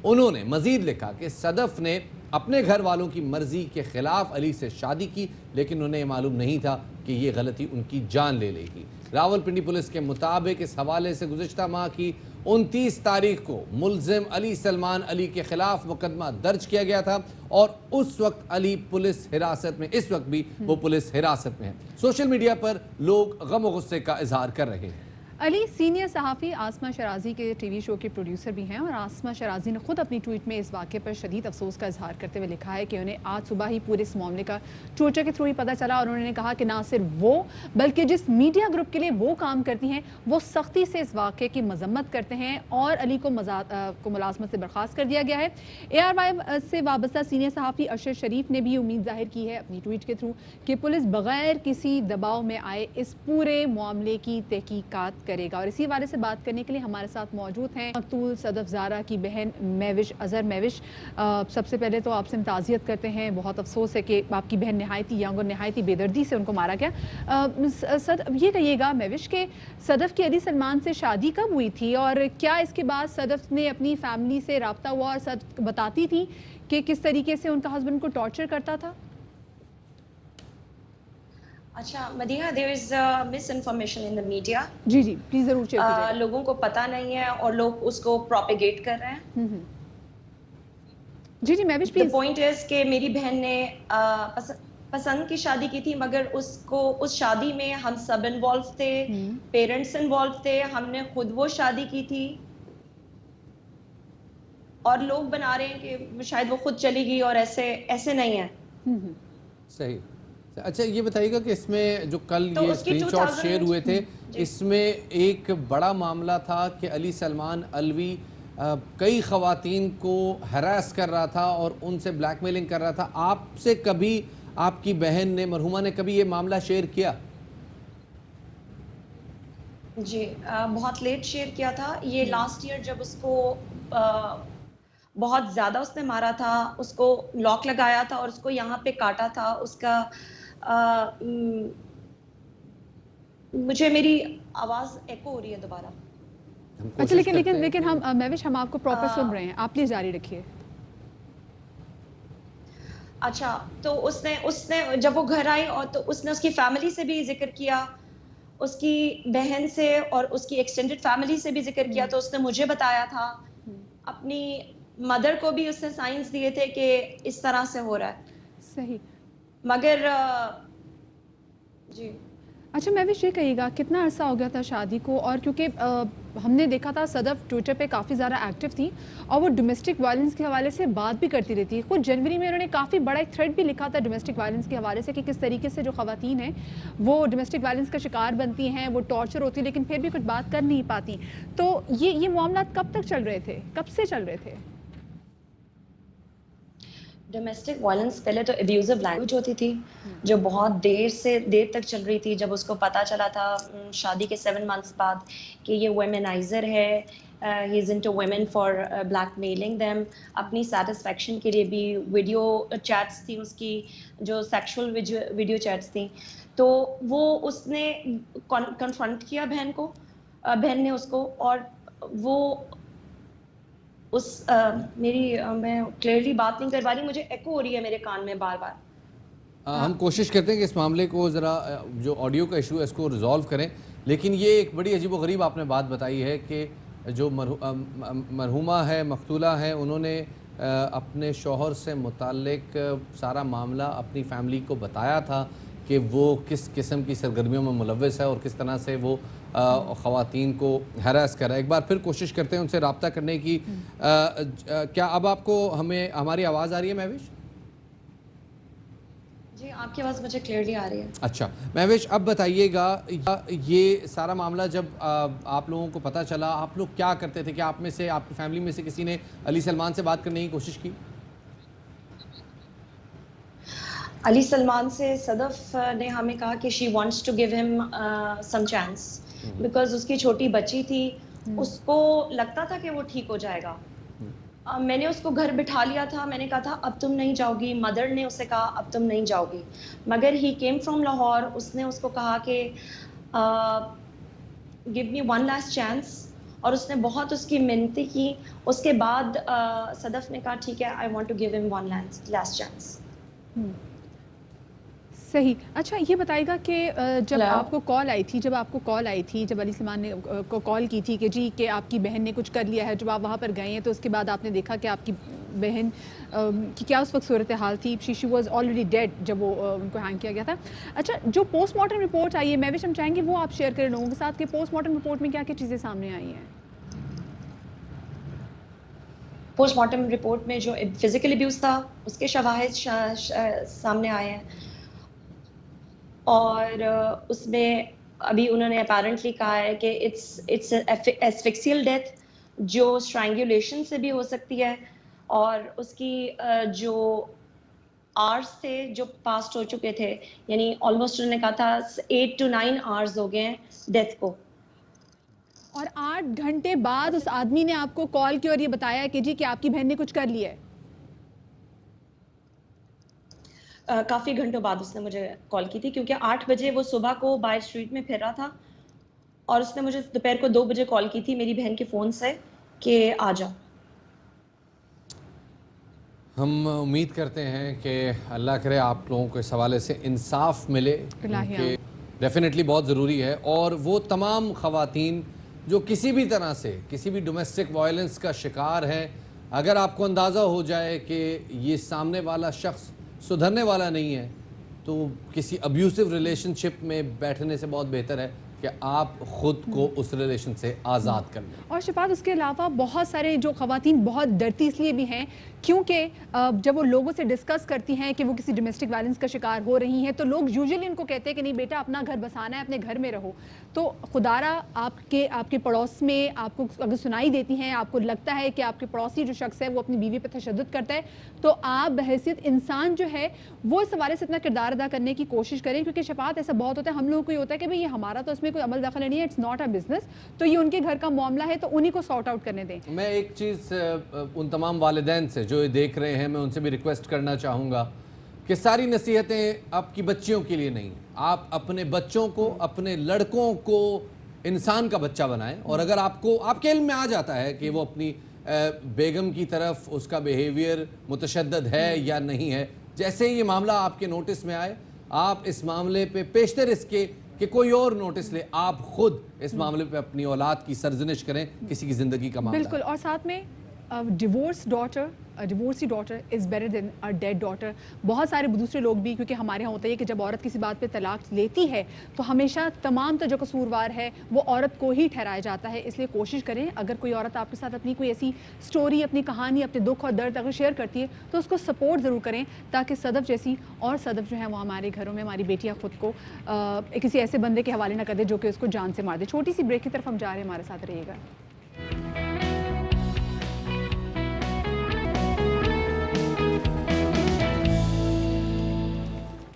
उन्होंने मज़ीद लिखा कि सदफ ने अपने घर वालों की मर्ज़ी के ख़िलाफ़ अली से शादी की, लेकिन उन्हें मालूम नहीं था कि ये गलती उनकी जान ले लेगी। रावलपिंडी पुलिस के मुताबिक इस हवाले से गुज़िश्ता माह की 29 तारीख को मुल्ज़िम अली सलमान अली के ख़िलाफ़ मुकदमा दर्ज किया गया था और उस वक्त अली पुलिस हिरासत में, इस वक्त भी वो पुलिस हिरासत में है। सोशल मीडिया पर लोग गम और गुस्से का इजहार कर रहे हैं। अली सीनियर सहाफ़ी आसमा शराजी के टीवी शो के प्रोड्यूसर भी हैं और आसमा शराजी ने खुद अपनी ट्वीट में इस वाक़े पर शदीद अफसोस का इजहार करते हुए लिखा है कि उन्हें आज सुबह ही पूरे इस मामले का ट्विटर के थ्रू ही पता चला और उन्होंने कहा कि ना सिर्फ वो बल्कि जिस मीडिया ग्रुप के लिए वो काम करती हैं वो सख्ती से इस वाक़े की मजम्मत करते हैं और अली को मुलाजमत से बर्खास्त कर दिया गया है। ARY से वाबस्ता सीनियर सहाफ़ी अरशद शरीफ ने भी उम्मीद जाहिर की है अपनी ट्वीट के थ्रू कि पुलिस बगैर किसी दबाव में आए इस पूरे मामले की तहकीकात करेगा। और इसी वाले से बात करने के लिए हमारे साथ मौजूद हैं मकतूल सदफ ज़हरा की बहन महविश अज़हर। महविश, सबसे पहले तो आपसे हम ताज़ियत करते हैं, बहुत अफसोस है कि आपकी बहन नहायती यंग और नहायती बेदर्दी से उनको मारा गया। ये कहिएगा महविश के सदफ की अली सलमान से शादी कब हुई थी और क्या इसके बाद सदफ ने अपनी फैमिली से रब्ता हुआ और सदफ बताती थी कि किस तरीके से उनका हस्बैंड को टॉर्चर करता था? अच्छा Madiha, there is miss information in the media. जी जी प्लीज जरूर शेयर कीजिएगा। लोगों को पता नहीं है और लोग उसको प्रोपेगेट कर रहे हैं। जी जी Mahvish please. The point is कि मेरी बहन ने पसंद की शादी की थी मगर उसको उस शादी में हम सब इन्वॉल्व थे, पेरेंट्स इन्वॉल्व थे, हमने खुद वो शादी की थी और लोग बना रहे हैं कि शायद वो खुद चली गई और ऐसे नहीं है। सही। अच्छा ये बताइएगा कि इसमें जो कल तो ये स्क्रीनशॉट शेयर हुए थे इसमें एक बड़ा मामला था कि अली सलमान अलवी कई ख़वातीन को हरास कर रहा था और उनसे ब्लैकमेलिंग कर रहा था। आपसे कभी आपकी बहन ने, मरहुमा ने कभी ये मामला शेयर किया? जी बहुत लेट शेयर किया था ये। लास्ट ईयर जब उसको बहुत ज़्यादा उसने मारा था, उसको लॉक लगाया था और उसको यहाँ पे काटा था। उसका मुझे मेरी आवाज़ एको हो रही है दोबारा। अच्छा लेकिन हम महविश हम आपको प्रॉपर सुन रहे हैं, आप प्लीज जारी रखिए। अच्छा तो उसने जब वो घर आई और तो उसने उसकी फैमिली से भी जिक्र किया, उसकी बहन से और उसकी एक्सटेंडेड फैमिली से भी जिक्र किया। तो उसने मुझे बताया था, अपनी मदर को भी उसने साइंस दिए थे कि इस तरह से हो रहा है। सही। मगर जी अच्छा महविश ये कहिएगा कितना अरसा हो गया था शादी को? और क्योंकि हमने देखा था सदफ ट्विटर पे काफ़ी ज़्यादा एक्टिव थी और वो डोमेस्टिक वायलेंस के हवाले से बात भी करती रहती है। खुद जनवरी में उन्होंने काफ़ी बड़ा एक थ्रेड भी लिखा था डोमेस्टिक वायलेंस के हवाले से कि किस तरीके से जो ख़वातीन हैं वो डोमेस्टिक वायलेंस का शिकार बनती हैं, वो टॉर्चर होती है लेकिन फिर भी कुछ बात कर नहीं पाती। तो ये मामला कब तक चल रहे थे, कब से चल रहे थे? डोमेस्टिक वायलेंस पहले तो एब्यूजिव लैंग्वेज होती थी जो बहुत देर तक चल रही थी. जब उसको पता चला था शादी के 7 months बाद कि ये वुमेनाइजर है, he is into women for blackmailing them, अपनी सेटिस्फेक्शन के लिए भी वीडियो चैट्स थी उसकी जो सेक्सुअल वीडियो चैट्स थी, तो वो उसने कन्फ्रंट किया बहन ने उसको, और वो उस मैं क्लियरली बात नहीं कर पा रही, मुझे एको हो रही है मेरे कान में बार बार. हम कोशिश करते हैं कि इस मामले को ज़रा जो ऑडियो का इशू है इसको रिजॉल्व करें, लेकिन ये एक बड़ी अजीबोगरीब आपने बात बताई है कि जो मरहुमा है, मकतूला है, उन्होंने अपने शौहर से मुताल्लिक सारा मामला अपनी फैमिली को बताया था कि वो किस किस्म की सरगर्मियों में मुलव्वस है और किस तरह से वो ख़वातीन को हैरास कर रहा है. एक बार फिर कोशिश करते हैं उनसे रब्ता करने की. क्या अब आपको हमारी आवाज़ आ रही है महविश? जी, आपकी आवाज़ मुझे क्लियरली आ रही है. अच्छा महविश, अब बताइएगा ये सारा मामला जब आप लोगों को पता चला, आप लोग क्या करते थे? क्या आप में से, आपकी फैमिली में से किसी ने अली सलमान से बात करने की कोशिश की? अली सलमान से सदफ ने हमें कहा कि she wants to give him some chance, because उसकी छोटी बच्ची थी, उसको लगता था कि वो ठीक हो जाएगा. मैंने उसको घर बिठा लिया था, मैंने कहा था अब तुम नहीं जाओगी, मदर ने उसे कहा अब तुम नहीं जाओगी, मगर ही केम फ्रॉम लाहौर. उसने उसको कहा कि give me one last chance, और उसने बहुत उसकी मिन्नतें की. उसके बाद सदफ ने कहा ठीक है, I want to give him one last chance. सही. अच्छा ये बताइएगा कि जब आपको कॉल आई थी, जब अली सलमान ने को कॉल की थी कि जी कि आपकी बहन ने कुछ कर लिया है, जब आप वहाँ पर गए हैं तो उसके बाद आपने देखा कि आपकी बहन की क्या उस वक्त सूरत हाल थी? शी वॉज ऑलरेडी डेड जब वो उनको हैंग किया गया था. अच्छा, जो पोस्टमार्टम रिपोर्ट आई है, मैं भी हम चाहेंगे वो आप शेयर करें लोगों के साथ कि पोस्टमार्टम रिपोर्ट में क्या क्या चीज़ें सामने आई हैं. पोस्टमार्टम रिपोर्ट में जो फिजिकल अब्यूज़ था उसके शवाहिद सामने आए हैं, और उसमें अभी उन्होंने अपेरेंटली कहा है कि इट्स एस्फिक्सियल डेथ जो स्ट्रैंगुलेशन से भी हो सकती है, और उसकी जो आवर्स थे जो पास्ट हो चुके थे, यानी ऑलमोस्ट उन्होंने कहा था 8 to 9 आवर्स हो गए हैं डेथ को. और 8 घंटे बाद उस आदमी ने आपको कॉल किया और ये बताया कि जी कि आपकी बहन ने कुछ कर लिया है. काफ़ी घंटों बाद उसने मुझे कॉल की थी, क्योंकि 8 बजे वो सुबह को बाय स्ट्रीट में फिर रहा था, और उसने मुझे दोपहर को 2 बजे कॉल की थी मेरी बहन के फ़ोन से कि आ जा. हम उम्मीद करते हैं कि अल्लाह करे आप लोगों को इस हवाले से इंसाफ मिले, कि डेफिनेटली बहुत ज़रूरी है. और वो तमाम ख़वातीन जो किसी भी तरह से किसी भी डोमेस्टिक वायलेंस का शिकार हैं, अगर आपको अंदाज़ा हो जाए कि ये सामने वाला शख्स सुधरने वाला नहीं है, तो किसी अब्यूसिव रिलेशनशिप में बैठने से बहुत बेहतर है कि आप ख़ुद को उस रिलेशन से आज़ाद कर लें. और शिफात, उसके अलावा बहुत सारे जो ख़वातीन बहुत डरती इसलिए भी हैं क्योंकि जब वो लोगों से डिस्कस करती हैं कि वो किसी डोमेस्टिक वायलेंस का शिकार हो रही हैं, तो लोग यूजुअली उनको कहते हैं कि नहीं बेटा अपना घर बसाना है, अपने घर में रहो. तो खुदारा आपके पड़ोस में आपको अगर सुनाई देती हैं, आपको लगता है कि आपके पड़ोसी जो शख्स है वो अपनी बीवी पर तशद्दुद करता है, तो आप बहैसियत इंसान जो है वो इस हवाले से इतना किरदार अदा करने की कोशिश करें. क्योंकि शफात ऐसा बहुत होता है, हम लोगों को ये होता है कि भाई ये हमारा तो इसमें कोई अमल दखल नहीं है, इट्स नॉट अ बिजनेस, तो ये उनके घर का मामला है, तो उन्हीं को सॉर्ट आउट करने दें. मैं एक चीज़ उन तमाम वालिदैन से जो ये देख रहे हैं, मैं उनसे भी रिक्वेस्ट करना चाहूँगा कि सारी नसीहतें आपकी बच्चियों के लिए नहीं, आप अपने बच्चों को, अपने लड़कों को इंसान का बच्चा बनाएं. और अगर आपके इल्म में आ जाता है कि वो अपनी बेगम की तरफ उसका बिहेवियर मुतशद्दद है या नहीं है, जैसे ही ये मामला आपके नोटिस में आए, आप इस मामले पे पेशतर इसके कि कोई और नोटिस ले, आप खुद इस मामले पे अपनी औलाद की सरजनिश करें. किसी की ज़िंदगी का मामला. बिल्कुल. और साथ में divorcee daughter is better than a dead daughter. बहुत सारे दूसरे लोग भी, क्योंकि हमारे यहाँ होता है कि जब औरत किसी बात पे तलाक लेती है तो हमेशा तमाम जो कसूरवार है वो औरत को ही ठहराया जाता है. इसलिए कोशिश करें, अगर कोई औरत आपके साथ अपनी कोई ऐसी स्टोरी, अपनी कहानी, अपने दुख और दर्द अगर शेयर करती है तो उसको सपोर्ट ज़रूर करें, ताकि सदफ जैसी और सदफ जो है वो हमारे घरों में हमारी बेटियाँ ख़ुद को किसी ऐसे बंदे के हवाले ना कर दे जो कि उसको जान से मार दे. छोटी सी ब्रेक की तरफ हम जा रहे हैं, हमारे साथ रहिएगा.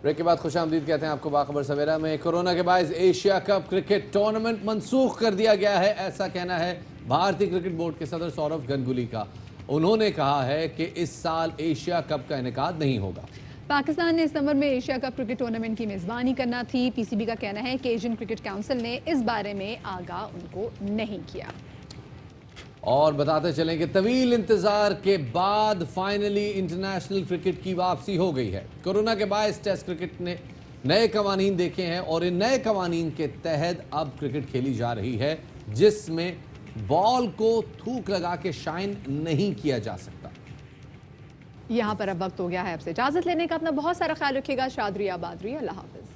بریک کے بعد خوش آمدید کہتے ہیں آپ کو باخبر سویرا میں۔ کورونا کے باعث ایشیا کپ کرکٹ ٹورنامنٹ منسوخ کر دیا گیا ہے، ایسا کہنا ہے بھارتی کرکٹ بورڈ کے صدر سورو گنگولی کا۔ انہوں نے کہا ہے کہ اس سال ایشیا کپ کا انعقاد نہیں ہوگا۔ پاکستان نے ستمبر میں ایشیا کپ کرکٹ ٹورنامنٹ کی میزبانی کرنا تھی۔ پی سی بی کا کہنا ہے کہ ایشین کرکٹ کونسل نے اس بارے میں آگاہ ان کو نہیں کیا۔ اور بتاتے چلیں کہ طویل انتظار کے بعد فائنلی انٹرنیشنل کرکٹ کی واپسی ہو گئی ہے۔ کورونا کے باعث ٹیسٹ کرکٹ نے نئے قوانین دیکھے ہیں اور ان نئے قوانین کے تحت اب کرکٹ کھیلی جا رہی ہے جس میں بال کو تھوک لگا کے شائن نہیں کیا جا سکتا۔ یہاں پر اب وقت ہو گیا ہے اب سے اجازت لینے کا۔ اپنا بہت سارا خیال رکھیے گا۔ شادری آبادری، اللہ حافظ۔